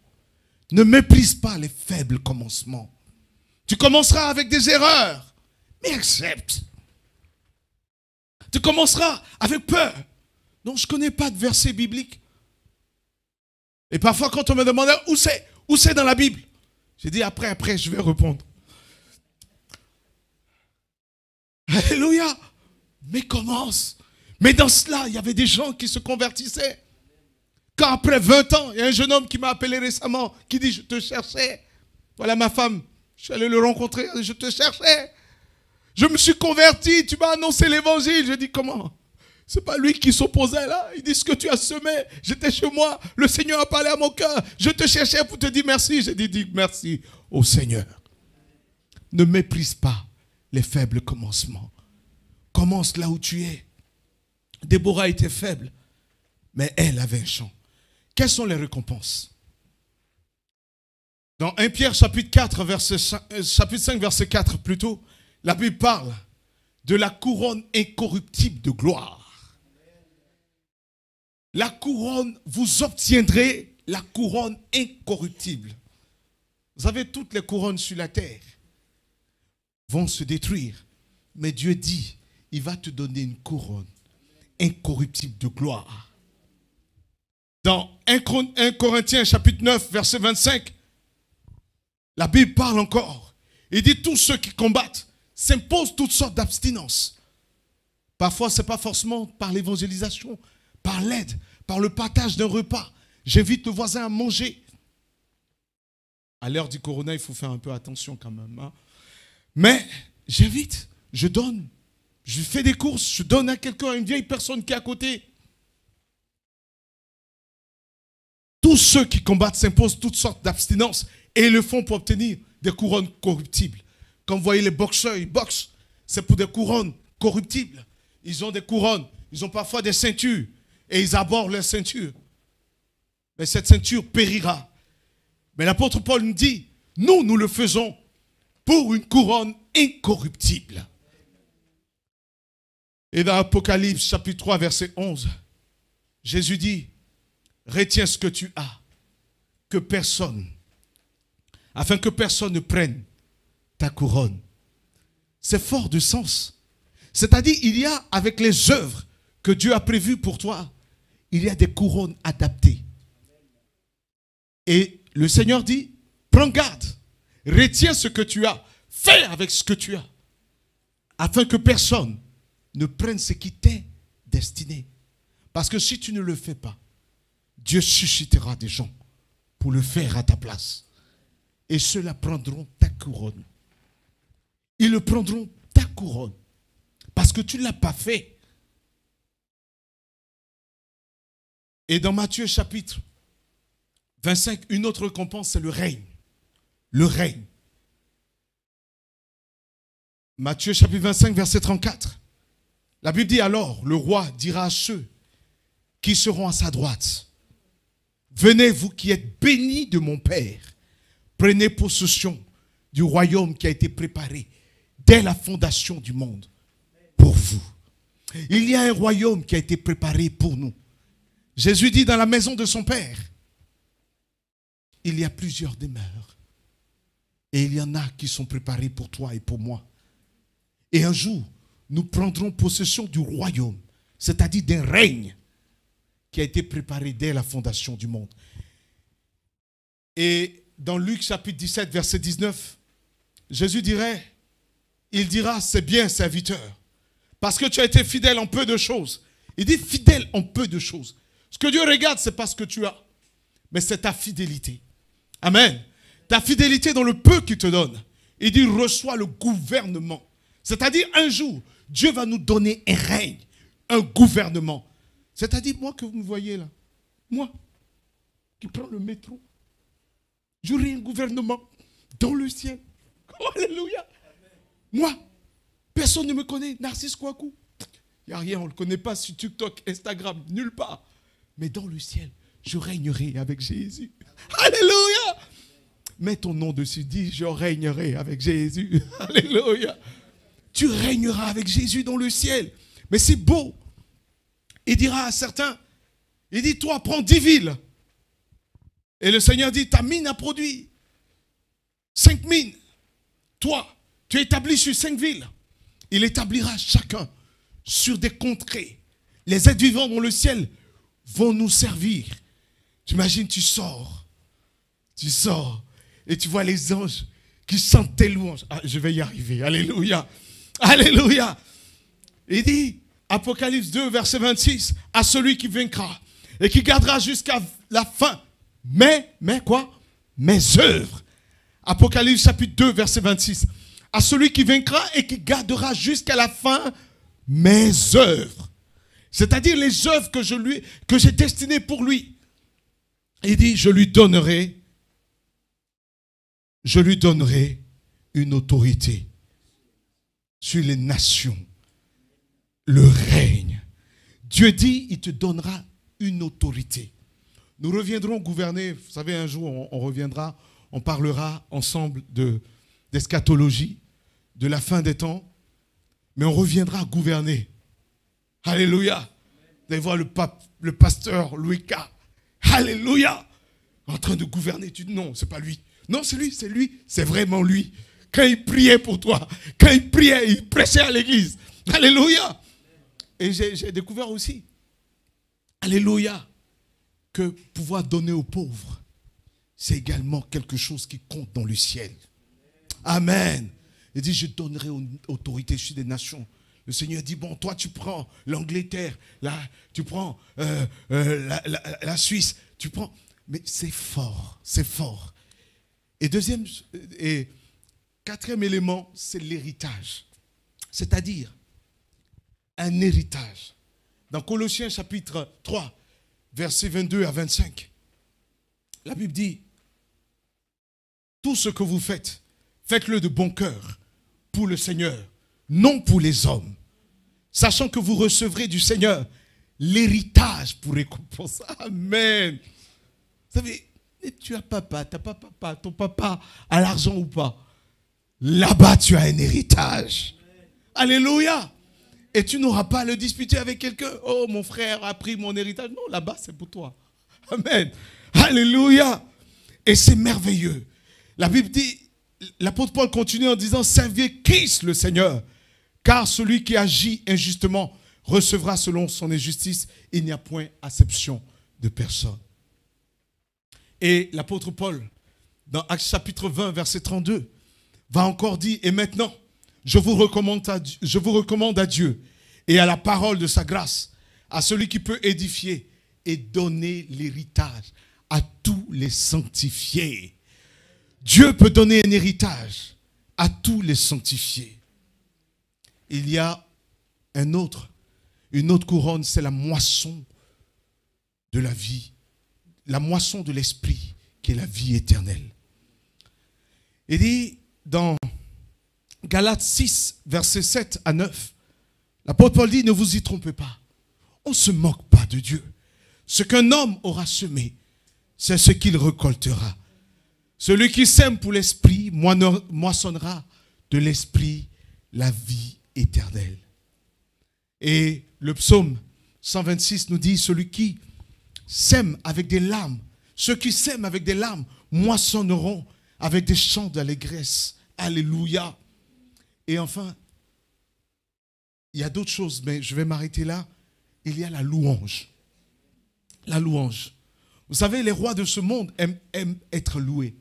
Speaker 1: Ne méprise pas les faibles commencements. Tu commenceras avec des erreurs, mais accepte. Tu commenceras avec peur. Donc je ne connais pas de verset biblique. Et parfois quand on me demandait où c'est dans la Bible, j'ai dit après je vais répondre. Alléluia. Mais commence. Mais dans cela, il y avait des gens qui se convertissaient. Quand après 20 ans, il y a un jeune homme qui m'a appelé récemment, qui dit, je te cherchais. Voilà ma femme. Je suis allé le rencontrer, je te cherchais. Je me suis converti, tu m'as annoncé l'évangile. Je dis, comment? C'est pas lui qui s'opposait là. Il dit, ce que tu as semé, j'étais chez moi. Le Seigneur a parlé à mon cœur. Je te cherchais pour te dire merci. J'ai dit, dis merci au Seigneur. Ne méprise pas les faibles commencements. Commence là où tu es. Déborah était faible, mais elle avait un chant. Quelles sont les récompenses? Dans 1 Pierre chapitre 5, verset 4 plutôt, la Bible parle de la couronne incorruptible de gloire. La couronne, vous obtiendrez la couronne incorruptible. Vous savez, toutes les couronnes sur la terre vont se détruire. Mais Dieu dit, il va te donner une couronne incorruptible de gloire. Dans 1 Corinthiens chapitre 9, verset 25, la Bible parle encore. Il dit, tous ceux qui combattent s'imposent toutes sortes d'abstinences. Parfois, ce n'est pas forcément par l'évangélisation, par l'aide, par le partage d'un repas. J'invite le voisin à manger. À l'heure du corona, il faut faire un peu attention quand même. Hein. Mais j'invite, je donne. Je fais des courses, je donne à quelqu'un, à une vieille personne qui est à côté. Tous ceux qui combattent s'imposent toutes sortes d'abstinences et le font pour obtenir des couronnes corruptibles. Quand vous voyez les boxeurs, ils boxent, c'est pour des couronnes corruptibles. Ils ont des couronnes, ils ont parfois des ceintures et ils abordent leur ceinture. Mais cette ceinture périra. Mais l'apôtre Paul nous dit, nous le faisons pour une couronne incorruptible. Et dans Apocalypse chapitre 3 verset 11, Jésus dit, retiens ce que tu as, afin que personne ne prenne ta couronne. C'est fort de sens. C'est-à-dire, il y a avec les œuvres que Dieu a prévues pour toi, il y a des couronnes adaptées. Et le Seigneur dit, prends garde, retiens ce que tu as, fais avec ce que tu as, afin que personne ne prenne ce qui t'est destiné. Parce que si tu ne le fais pas, Dieu suscitera des gens pour le faire à ta place. Et ceux-là prendront ta couronne. Ils le prendront ta couronne. Parce que tu ne l'as pas fait. Et dans Matthieu chapitre 25, une autre récompense, c'est le règne. Le règne. Matthieu chapitre 25, verset 34. La Bible dit alors, le roi dira à ceux qui seront à sa droite, venez vous qui êtes bénis de mon Père, prenez possession du royaume qui a été préparé dès la fondation du monde pour vous. Il y a un royaume qui a été préparé pour nous. Jésus dit dans la maison de son Père, il y a plusieurs demeures. Et il y en a qui sont préparées pour toi et pour moi. Et un jour, nous prendrons possession du royaume, c'est-à-dire d'un règne qui a été préparé dès la fondation du monde. Et dans Luc chapitre 17, verset 19, Jésus dirait, il dira, c'est bien serviteur, parce que tu as été fidèle en peu de choses. Il dit fidèle en peu de choses. Ce que Dieu regarde, ce n'est pas ce que tu as, mais c'est ta fidélité. Amen. Ta fidélité dans le peu qu'il te donne. Il dit reçois le gouvernement. C'est-à-dire un jour, Dieu va nous donner un règne, un gouvernement. C'est-à-dire moi que vous me voyez là, moi qui prends le métro, j'aurai un gouvernement dans le ciel. Oh, alléluia. Moi, personne ne me connaît. Narcisse Kouakou. Il n'y a rien, on ne le connaît pas sur TikTok, Instagram, nulle part. Mais dans le ciel, je régnerai avec Jésus. Alléluia. Mets ton nom dessus, dis je régnerai avec Jésus. Alléluia. Tu régneras avec Jésus dans le ciel. Mais c'est beau. Il dira à certains, il dit toi prends 10 villes. Et le Seigneur dit ta mine a produit 5 mines. Toi, tu es établi sur 5 villes. Il établira chacun sur des contrées. Les êtres vivants dans le ciel vont nous servir. Tu imagines, tu sors et tu vois les anges qui chantent tes louanges. Ah, je vais y arriver. Alléluia. Alléluia. Il dit, Apocalypse 2, verset 26, à celui qui vaincra et qui gardera jusqu'à la fin. Mais quoi? Mes œuvres. Apocalypse chapitre 2, verset 26. À celui qui vaincra et qui gardera jusqu'à la fin mes œuvres. C'est-à-dire les œuvres que j'ai destinées pour lui. Il dit, je lui donnerai une autorité sur les nations, le règne. Dieu dit, il te donnera une autorité. Nous reviendrons gouverner, vous savez, un jour on reviendra, on parlera ensemble d'eschatologie, de la fin des temps, mais on reviendra gouverner. Alléluia. Vous allez voir le pasteur Louis K. Alléluia. En train de gouverner, tu dis non, c'est pas lui. Non, c'est lui, c'est vraiment lui. Quand il priait pour toi, quand il priait, il prêchait à l'église. Alléluia. Et j'ai découvert aussi, alléluia, que pouvoir donner aux pauvres, c'est également quelque chose qui compte dans le ciel. Amen. Il dit, je donnerai autorité sur des nations. Le Seigneur dit, bon, toi tu prends l'Angleterre, là, tu prends la Suisse, tu prends... Mais c'est fort, c'est fort. Et quatrième élément, c'est l'héritage. C'est-à-dire un héritage. Dans Colossiens chapitre 3, versets 22 à 25, la Bible dit, tout ce que vous faites, faites-le de bon cœur pour le Seigneur, non pour les hommes, sachant que vous recevrez du Seigneur l'héritage pour récompense. Amen. Vous savez, tu as papa, t'as pas papa, ton papa a l'argent ou pas. Là-bas, tu as un héritage. Alléluia. Et tu n'auras pas à le disputer avec quelqu'un. Oh, mon frère a pris mon héritage. Non, là-bas, c'est pour toi. Amen. Alléluia. Et c'est merveilleux. La Bible dit, l'apôtre Paul continue en disant, servez Christ le Seigneur, car celui qui agit injustement recevra selon son injustice. Il n'y a point acception de personne. Et l'apôtre Paul, dans Actes chapitre 20, verset 32, va encore dire, et maintenant, je vous recommande à Dieu et à la parole de sa grâce, à celui qui peut édifier et donner l'héritage à tous les sanctifiés. Dieu peut donner un héritage à tous les sanctifiés. Il y a une autre couronne, c'est la moisson de la vie, la moisson de l'esprit, qui est la vie éternelle. Il dit dans Galates 6, versets 7 à 9, l'apôtre Paul dit, ne vous y trompez pas, on ne se moque pas de Dieu. Ce qu'un homme aura semé, c'est ce qu'il récoltera. Celui qui sème pour l'esprit moissonnera de l'esprit la vie éternelle. Et le psaume 126 nous dit, celui qui sème avec des larmes, ceux qui sèment avec des larmes moissonneront avec des chants d'allégresse. Alléluia. Et enfin, il y a d'autres choses, mais je vais m'arrêter là. Il y a la louange. La louange. Vous savez, les rois de ce monde aiment être loués.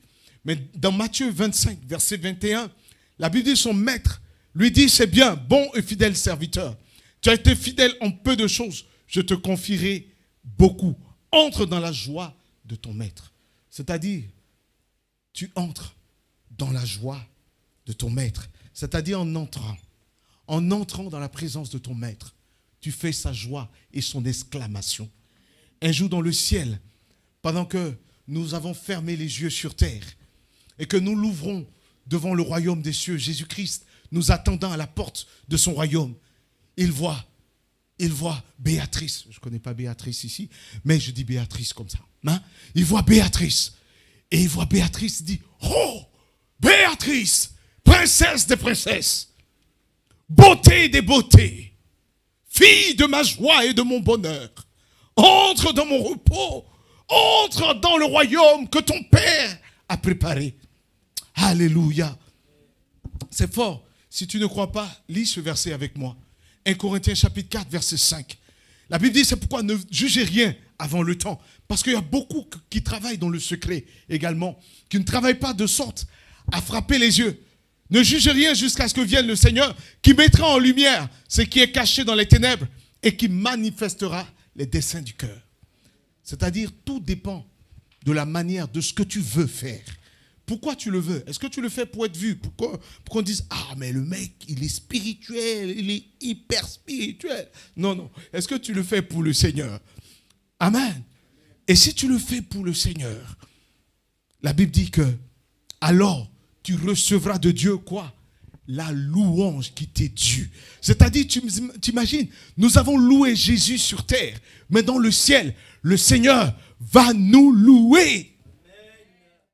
Speaker 1: Mais dans Matthieu 25, verset 21, la Bible dit, son maître lui dit, c'est bien, bon et fidèle serviteur. Tu as été fidèle en peu de choses, je te confierai beaucoup. Entre dans la joie de ton maître. C'est-à-dire, tu entres dans la joie de ton maître. C'est-à-dire en entrant dans la présence de ton maître, tu fais sa joie et son exclamation. Un jour dans le ciel, pendant que nous avons fermé les yeux sur terre et que nous l'ouvrons devant le royaume des cieux, Jésus-Christ nous attendant à la porte de son royaume, il voit Béatrice. Je ne connais pas Béatrice ici, mais je dis Béatrice comme ça. Hein? Il voit Béatrice. Et il voit Béatrice, il dit, oh, Béatrice, princesse des princesses, beauté des beautés, fille de ma joie et de mon bonheur, entre dans mon repos, entre dans le royaume que ton Père a préparé. Alléluia. C'est fort. Si tu ne crois pas, lis ce verset avec moi. 1 Corinthiens chapitre 4, verset 5. La Bible dit, c'est pourquoi ne jugez rien avant le temps. Parce qu'il y a beaucoup qui travaillent dans le secret également, qui ne travaillent pas de sorte à frapper les yeux. Ne jugez rien jusqu'à ce que vienne le Seigneur, qui mettra en lumière ce qui est caché dans les ténèbres et qui manifestera les desseins du cœur. C'est-à-dire, tout dépend de la manière, de ce que tu veux faire. Pourquoi tu le veux? Est-ce que tu le fais pour être vu? Pour qu'on dise, ah, mais le mec, il est spirituel, il est hyper spirituel. Non, non. Est-ce que tu le fais pour le Seigneur? Amen. Et si tu le fais pour le Seigneur, la Bible dit que, alors, tu recevras de Dieu quoi? La louange qui t'est due. C'est-à-dire, tu imagines, nous avons loué Jésus sur terre, mais dans le ciel, le Seigneur va nous louer.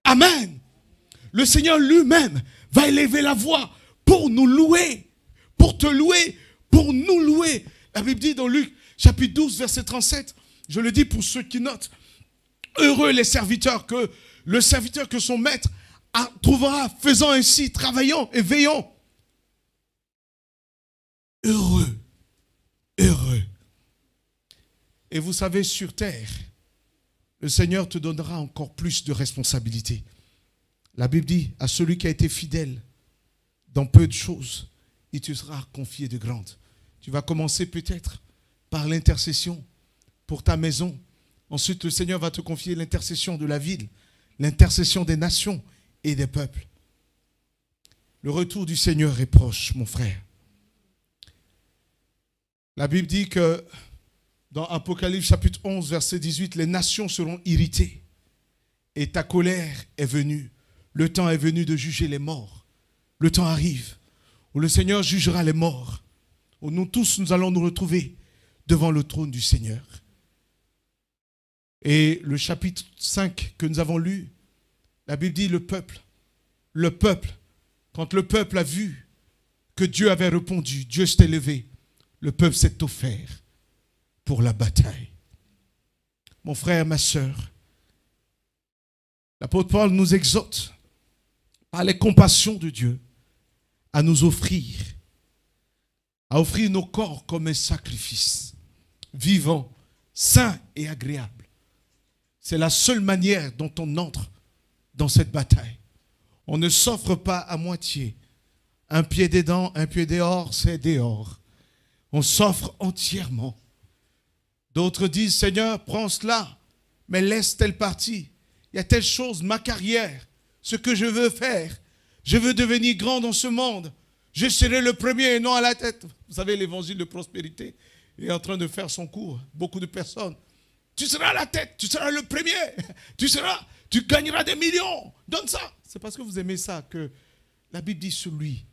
Speaker 1: Amen. Le Seigneur lui-même va élever la voix pour nous louer, pour te louer, pour nous louer. La Bible dit dans Luc, chapitre 12, verset 37, je le dis pour ceux qui notent, heureux les serviteurs que le serviteur que son maître trouvera faisant ainsi, travaillant et veillant. Heureux, heureux. Et vous savez, sur terre, le Seigneur te donnera encore plus de responsabilités. La Bible dit, à celui qui a été fidèle dans peu de choses, il te sera confié de grandes. Tu vas commencer peut-être par l'intercession pour ta maison. Ensuite, le Seigneur va te confier l'intercession de la ville, l'intercession des nations et des peuples. Le retour du Seigneur est proche, mon frère. La Bible dit que dans Apocalypse chapitre 11, verset 18, les nations seront irritées et ta colère est venue. Le temps est venu de juger les morts. Le temps arrive où le Seigneur jugera les morts, où nous tous, nous allons nous retrouver devant le trône du Seigneur. Et le chapitre 5 que nous avons lu, la Bible dit le peuple, quand le peuple a vu que Dieu avait répondu, Dieu s'est levé, le peuple s'est offert pour la bataille. Mon frère, ma sœur, l'apôtre Paul nous exhorte par les compassions de Dieu à nous offrir, à offrir nos corps comme un sacrifice vivant, sain et agréable. C'est la seule manière dont on entre dans cette bataille. On ne s'offre pas à moitié. Un pied dedans, un pied dehors, c'est dehors. On s'offre entièrement. D'autres disent, Seigneur, prends cela, mais laisse telle partie. Il y a telle chose, ma carrière, ce que je veux faire. Je veux devenir grand dans ce monde. Je serai le premier et non à la tête. Vous savez, l'évangile de prospérité est en train de faire son cours. Beaucoup de personnes. Tu seras à la tête, tu seras le premier. Tu gagneras des millions. Donne ça. C'est parce que vous aimez ça que la Bible dit celui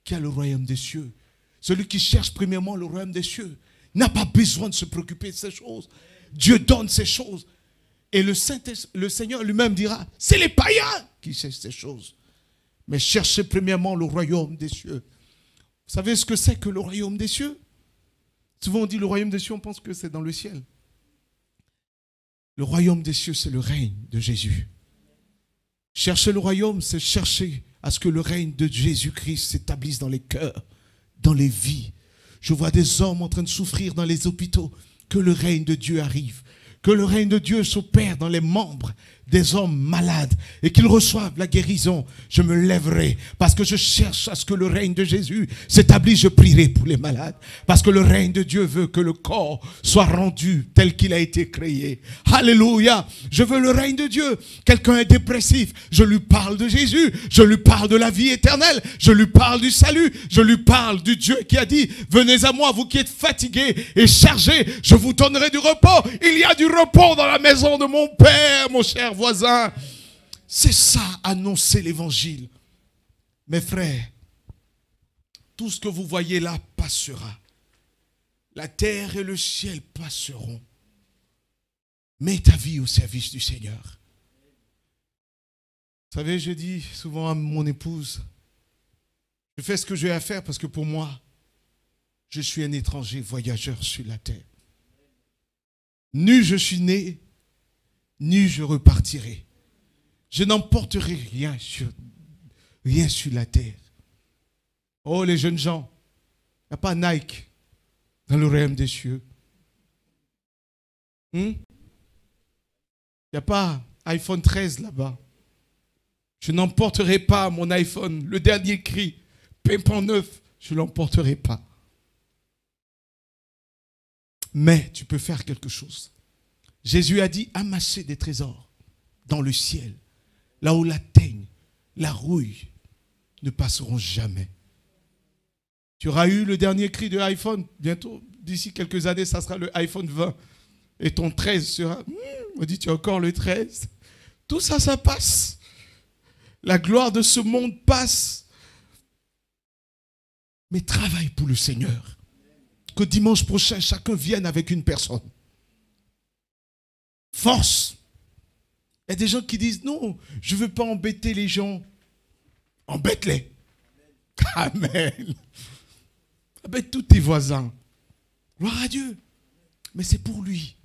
Speaker 1: qui a le royaume des cieux. Celui qui cherche premièrement le royaume des cieux n'a pas besoin de se préoccuper de ces choses. Dieu donne ces choses. Et le Seigneur lui-même dira, c'est les païens qui cherchent ces choses. Mais cherchez premièrement le royaume des cieux. Vous savez ce que c'est que le royaume des cieux? Souvent on dit le royaume des cieux, on pense que c'est dans le ciel. Le royaume des cieux, c'est le règne de Jésus. Chercher le royaume, c'est chercher à ce que le règne de Jésus-Christ s'établisse dans les cœurs, dans les vies. Je vois des hommes en train de souffrir dans les hôpitaux. Que le règne de Dieu arrive. Que le règne de Dieu s'opère dans les membres des hommes malades et qu'ils reçoivent la guérison. Je me lèverai parce que je cherche à ce que le règne de Jésus s'établisse. Je prierai pour les malades parce que le règne de Dieu veut que le corps soit rendu tel qu'il a été créé. Alléluia. Je veux le règne de Dieu. Quelqu'un est dépressif, je lui parle de Jésus, je lui parle de la vie éternelle, je lui parle du salut, je lui parle du Dieu qui a dit, venez à moi vous qui êtes fatigués et chargés, je vous donnerai du repos. Il y a du repos dans la maison de mon Père, mon cher voisin. C'est ça, annoncer l'évangile. Mes frères, tout ce que vous voyez là passera. La terre et le ciel passeront. Mets ta vie au service du Seigneur. Vous savez, je dis souvent à mon épouse, je fais ce que j'ai à faire parce que pour moi, je suis un étranger voyageur sur la terre. Ni je suis né, ni je repartirai. Je n'emporterai rien sur la terre. Oh, les jeunes gens, il n'y a pas Nike dans le royaume des cieux. Il n'y a pas iPhone 13 là-bas. Je n'emporterai pas mon iPhone, le dernier cri, pimpant neuf, je ne l'emporterai pas. Mais tu peux faire quelque chose. Jésus a dit, amassez des trésors dans le ciel, là où la teigne, la rouille ne passeront jamais. Tu auras eu le dernier cri de iPhone, bientôt, d'ici quelques années, ça sera le iPhone 20. Et ton 13 sera, on dit, tu as encore le 13. Tout ça, ça passe. La gloire de ce monde passe. Mais travaille pour le Seigneur. Que dimanche prochain, chacun vienne avec une personne. Force. Il y a des gens qui disent, non, je ne veux pas embêter les gens. Embête-les. Amen. Embête tous tes voisins. Gloire à Dieu. Mais c'est pour lui.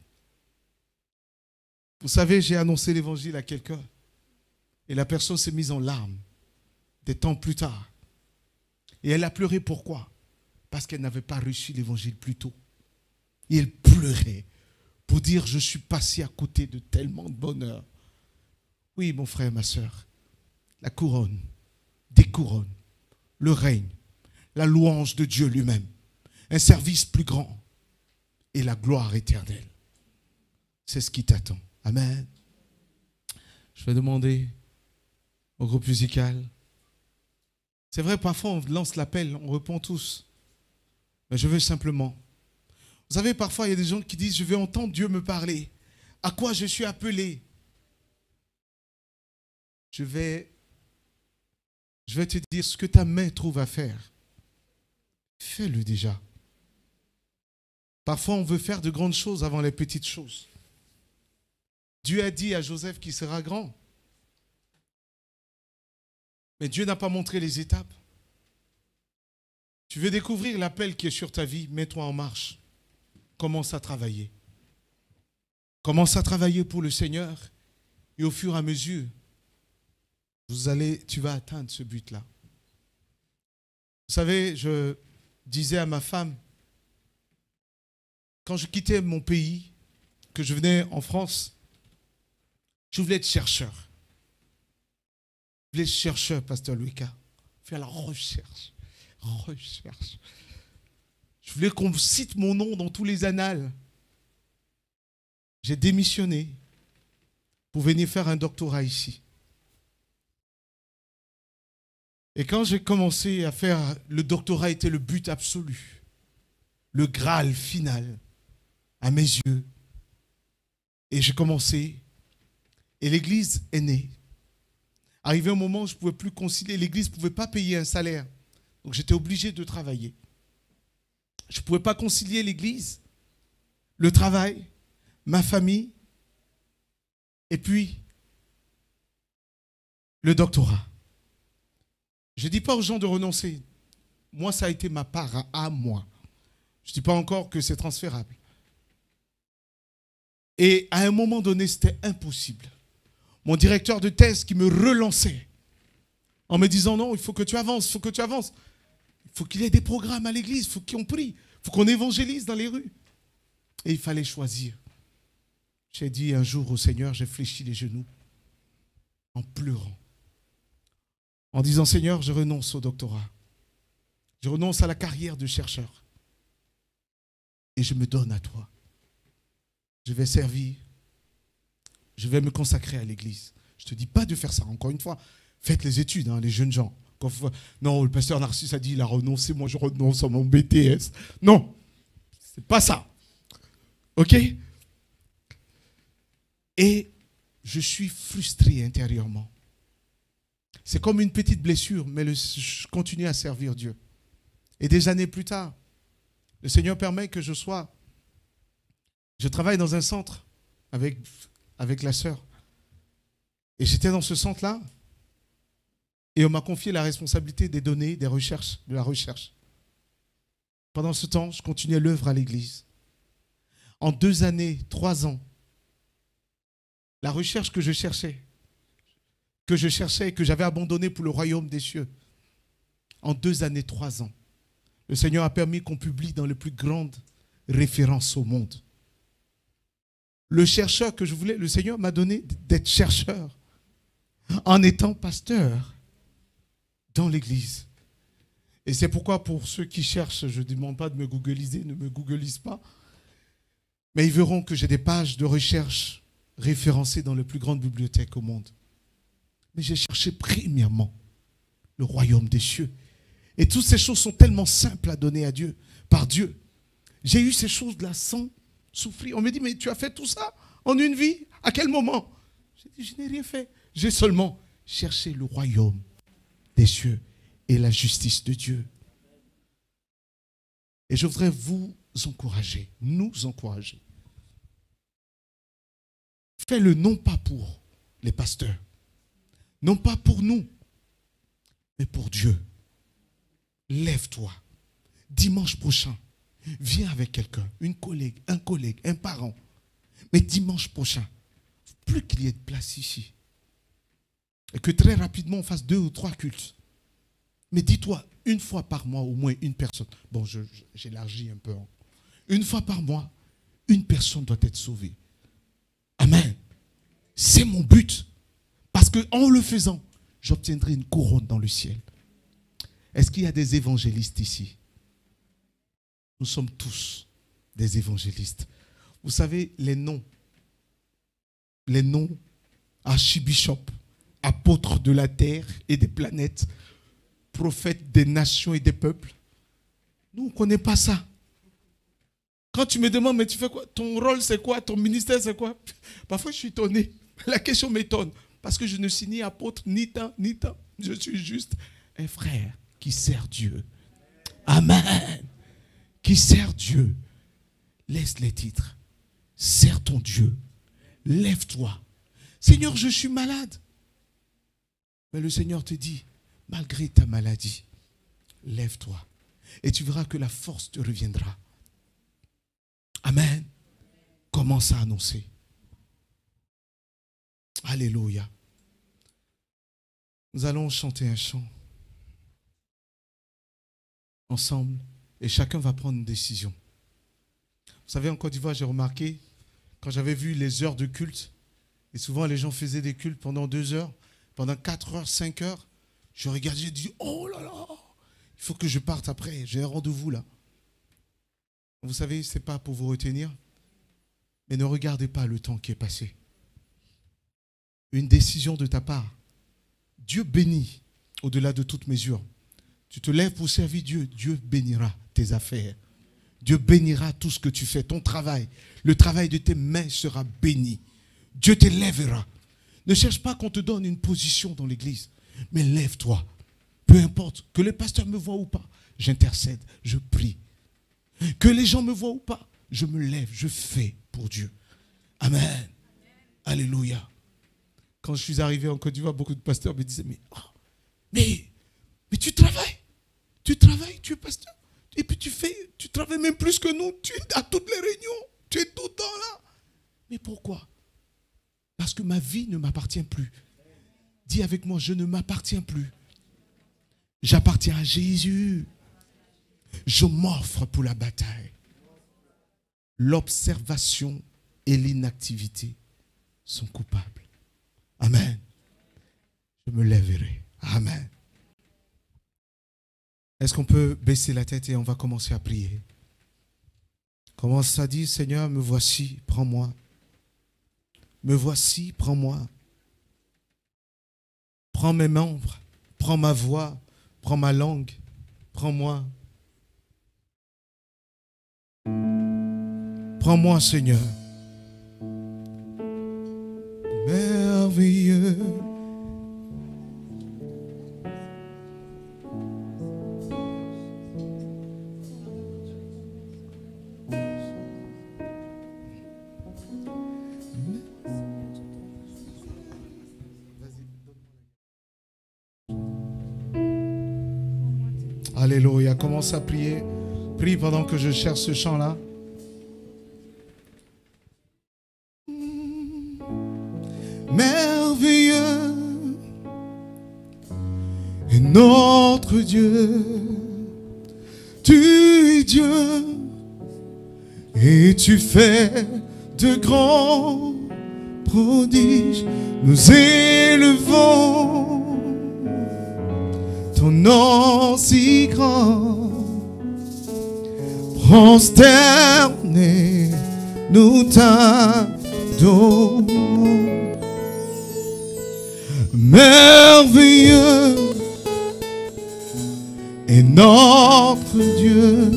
Speaker 1: Vous savez, j'ai annoncé l'évangile à quelqu'un. Et la personne s'est mise en larmes. Des temps plus tard. Et elle a pleuré. Pourquoi? Parce qu'elle n'avait pas reçu l'évangile plus tôt. Et elle pleurait pour dire, je suis passé à côté de tellement de bonheur. Oui, mon frère, ma soeur, la couronne, des couronnes, le règne, la louange de Dieu lui-même, un service plus grand et la gloire éternelle. C'est ce qui t'attend. Amen. Je vais demander au groupe musical. C'est vrai, parfois on lance l'appel, on répond tous. Mais je veux simplement. Vous savez, parfois il y a des gens qui disent, je vais entendre Dieu me parler. À quoi je suis appelé? Je vais te dire ce que ta main trouve à faire. Fais-le déjà. Parfois, on veut faire de grandes choses avant les petites choses. Dieu a dit à Joseph qu'il sera grand. Mais Dieu n'a pas montré les étapes. Tu veux découvrir l'appel qui est sur ta vie, mets-toi en marche. Commence à travailler. Commence à travailler pour le Seigneur. Et au fur et à mesure, tu vas atteindre ce but-là. Vous savez, je disais à ma femme, quand je quittais mon pays, que je venais en France, je voulais être chercheur. Je voulais être chercheur, pasteur Louika. Faire la recherche. Je voulais qu'on cite mon nom dans tous les annales. J'ai démissionné pour venir faire un doctorat ici. Et quand j'ai commencé à faire, le doctorat était le but absolu, le Graal final, à mes yeux. Et j'ai commencé, et l'église est née. Arrivé un moment où je ne pouvais plus concilier, l'église ne pouvait pas payer un salaire. Donc j'étais obligé de travailler. Je ne pouvais pas concilier l'église, le travail, ma famille, et puis le doctorat. Je ne dis pas aux gens de renoncer. Moi, ça a été ma part à moi. Je ne dis pas encore que c'est transférable. Et à un moment donné, c'était impossible. Mon directeur de thèse qui me relançait en me disant non, il faut que tu avances, il faut que tu avances. Il faut qu'il y ait des programmes à l'église, il faut qu'on prie, il faut qu'on évangélise dans les rues. Et il fallait choisir. J'ai dit un jour au Seigneur, j'ai fléchi les genoux en pleurant. En disant, Seigneur, je renonce au doctorat. Je renonce à la carrière de chercheur. Et je me donne à toi. Je vais servir. Je vais me consacrer à l'église. Je ne te dis pas de faire ça. Encore une fois, faites les études, hein, les jeunes gens. Non, le pasteur Narcisse a dit, il a renoncé, moi je renonce à mon BTS. Non, c'est pas ça. OK? Et je suis frustré intérieurement. C'est comme une petite blessure, mais je continue à servir Dieu. Et des années plus tard, le Seigneur permet que je travaille dans un centre avec la sœur. Et j'étais dans ce centre-là, et on m'a confié la responsabilité des données, des recherches, de la recherche. Pendant ce temps, je continuais l'œuvre à l'église. En 2 années, 3 ans, la recherche que je cherchais et que j'avais abandonnée pour le royaume des cieux, en 2 années, 3 ans, le Seigneur a permis qu'on publie dans les plus grandes références au monde. Le chercheur que je voulais, le Seigneur m'a donné d'être chercheur en étant pasteur dans l'église. Et c'est pourquoi pour ceux qui cherchent, je ne demande pas de me googliser, ne me googlisent pas, mais ils verront que j'ai des pages de recherche référencées dans les plus grandes bibliothèques au monde. Mais j'ai cherché premièrement le royaume des cieux. Et toutes ces choses sont tellement simples à donner à Dieu, par Dieu. J'ai eu ces choses-là sans souffrir. On me dit, mais tu as fait tout ça en une vie? À quel moment? J'ai dit, je n'ai rien fait. J'ai seulement cherché le royaume des cieux et la justice de Dieu. Et je voudrais vous encourager, nous encourager. Fais-le non pas pour les pasteurs, non pas pour nous, mais pour Dieu. Lève-toi. Dimanche prochain, viens avec quelqu'un, un collègue, un parent. Mais dimanche prochain, plus qu'il y ait de place ici. Et que très rapidement, on fasse 2 ou 3 cultes. Mais dis-toi, une fois par mois, au moins une personne. Bon, j'élargis un peu. Une fois par mois, une personne doit être sauvée. Amen. C'est mon but. Parce qu'en le faisant, j'obtiendrai une couronne dans le ciel. Est-ce qu'il y a des évangélistes ici? Nous sommes tous des évangélistes. Vous savez, les noms archibishop, apôtre de la terre et des planètes, prophète des nations et des peuples, nous, on ne connaît pas ça. Quand tu me demandes, mais tu fais quoi? Ton rôle, c'est quoi? Ton ministère, c'est quoi? Parfois, je suis étonné. La question m'étonne. Parce que je ne suis ni apôtre, ni tant. Je suis juste un frère qui sert Dieu. Amen. Qui sert Dieu. Laisse les titres. Sers ton Dieu. Lève-toi. Seigneur, je suis malade. Mais le Seigneur te dit, malgré ta maladie, lève-toi. Et tu verras que la force te reviendra. Amen. Commence à annoncer. Alléluia. Nous allons chanter un chant ensemble et chacun va prendre une décision. Vous savez, en Côte d'Ivoire, j'ai remarqué, quand j'avais vu les heures de culte, et souvent les gens faisaient des cultes pendant 2 heures, pendant 4 heures, 5 heures, je regardais, j'ai dit, oh là là, il faut que je parte après, j'ai un rendez-vous là. Vous savez, ce n'est pas pour vous retenir, mais ne regardez pas le temps qui est passé. Une décision de ta part. Dieu bénit au-delà de toute mesure. Tu te lèves pour servir Dieu, Dieu bénira tes affaires. Dieu bénira tout ce que tu fais, ton travail. Le travail de tes mains sera béni. Dieu t'élèvera. Ne cherche pas qu'on te donne une position dans l'église, mais lève-toi. Peu importe, que les pasteurs me voient ou pas, j'intercède, je prie. Que les gens me voient ou pas, je me lève, je fais pour Dieu. Amen. Alléluia. Quand je suis arrivé en Côte d'Ivoire, beaucoup de pasteurs me disaient, mais tu travailles, tu es pasteur. Et puis tu travailles même plus que nous, tu es à toutes les réunions, tu es tout le temps là. Mais pourquoi? Parce que ma vie ne m'appartient plus. Dis avec moi, je ne m'appartiens plus. J'appartiens à Jésus. Je m'offre pour la bataille. L'observation et l'inactivité sont coupables. Amen. Je me lèverai. Amen. Est-ce qu'on peut baisser la tête et on va commencer à prier? Commence à dire, Seigneur, me voici, prends-moi. Me voici, prends-moi. Prends mes membres, prends ma voix, prends ma langue, prends-moi. Prends-moi, Seigneur. Merveilleux. Alléluia. Commence à prier. Prie pendant que je cherche ce chant-là. Merveilleux est notre Dieu. Tu es Dieu et tu fais de grands prodiges. Nous élevons ton nom si grand. Prosternés, nous t'adorons. Merveilleux est notre Dieu.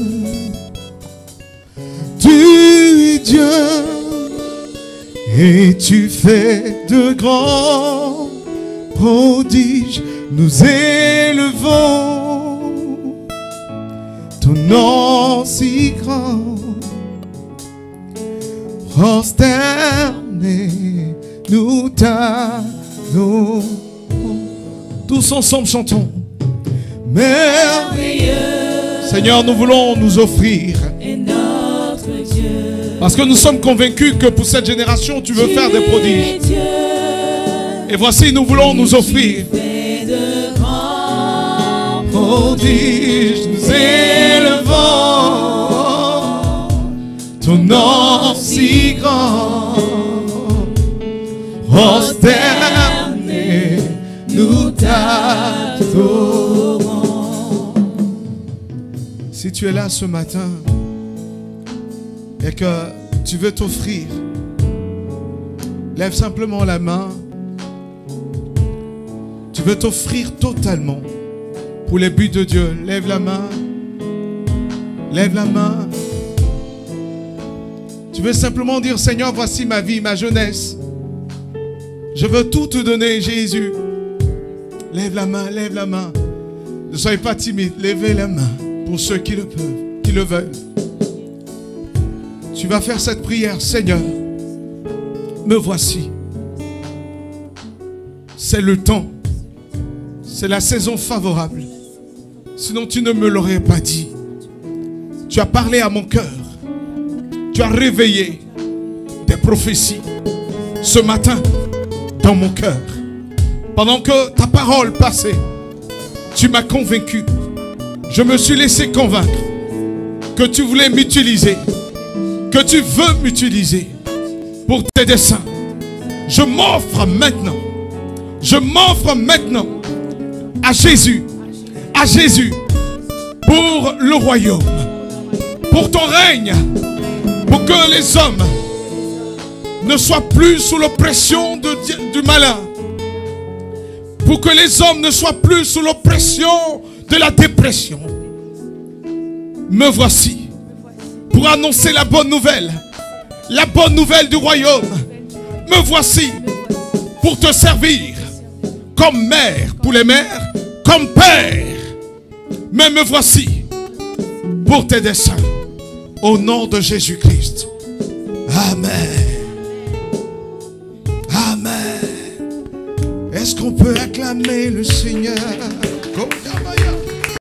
Speaker 1: Tu es Dieu et tu fais de grands prodiges. Nous élevons ton nom si grand. Prosternés, nous t'adorons. Tous ensemble chantons. Merveilleux. Seigneur, nous voulons nous offrir. Et notre Dieu. Parce que nous sommes convaincus que pour cette génération, tu veux faire des prodiges. Dieu. Et voici, nous voulons nous offrir. De grands prodiges, nous élevons ton nom si grand. Prosternés, nous t'adorons. Si tu es là ce matin et que tu veux t'offrir, lève simplement la main. Tu veux t'offrir totalement pour les buts de Dieu. Lève la main. Lève la main. Tu veux simplement dire, Seigneur, voici ma vie, ma jeunesse. Je veux tout te donner, Jésus. Lève la main, lève la main. Ne soyez pas timide. Levez la main pour ceux qui le peuvent, qui le veulent. Tu vas faire cette prière. Seigneur, me voici. C'est le temps. C'est la saison favorable. Sinon, tu ne me l'aurais pas dit. Tu as parlé à mon cœur. Tu as réveillé des prophéties ce matin dans mon cœur. Pendant que ta parole passait, tu m'as convaincu. Je me suis laissé convaincre que tu voulais m'utiliser, que tu veux m'utiliser pour tes desseins. Je m'offre maintenant. Je m'offre maintenant à Jésus pour le royaume, pour ton règne, pour que les hommes ne soient plus sous l'oppression du malin, pour que les hommes ne soient plus sous l'oppression de la dépression. Me voici pour annoncer la bonne nouvelle du royaume. Me voici pour te servir comme mère pour les mères, comme père. Mais me voici pour tes desseins. Au nom de Jésus-Christ. Amen. Amen. Est-ce qu'on peut acclamer le Seigneur?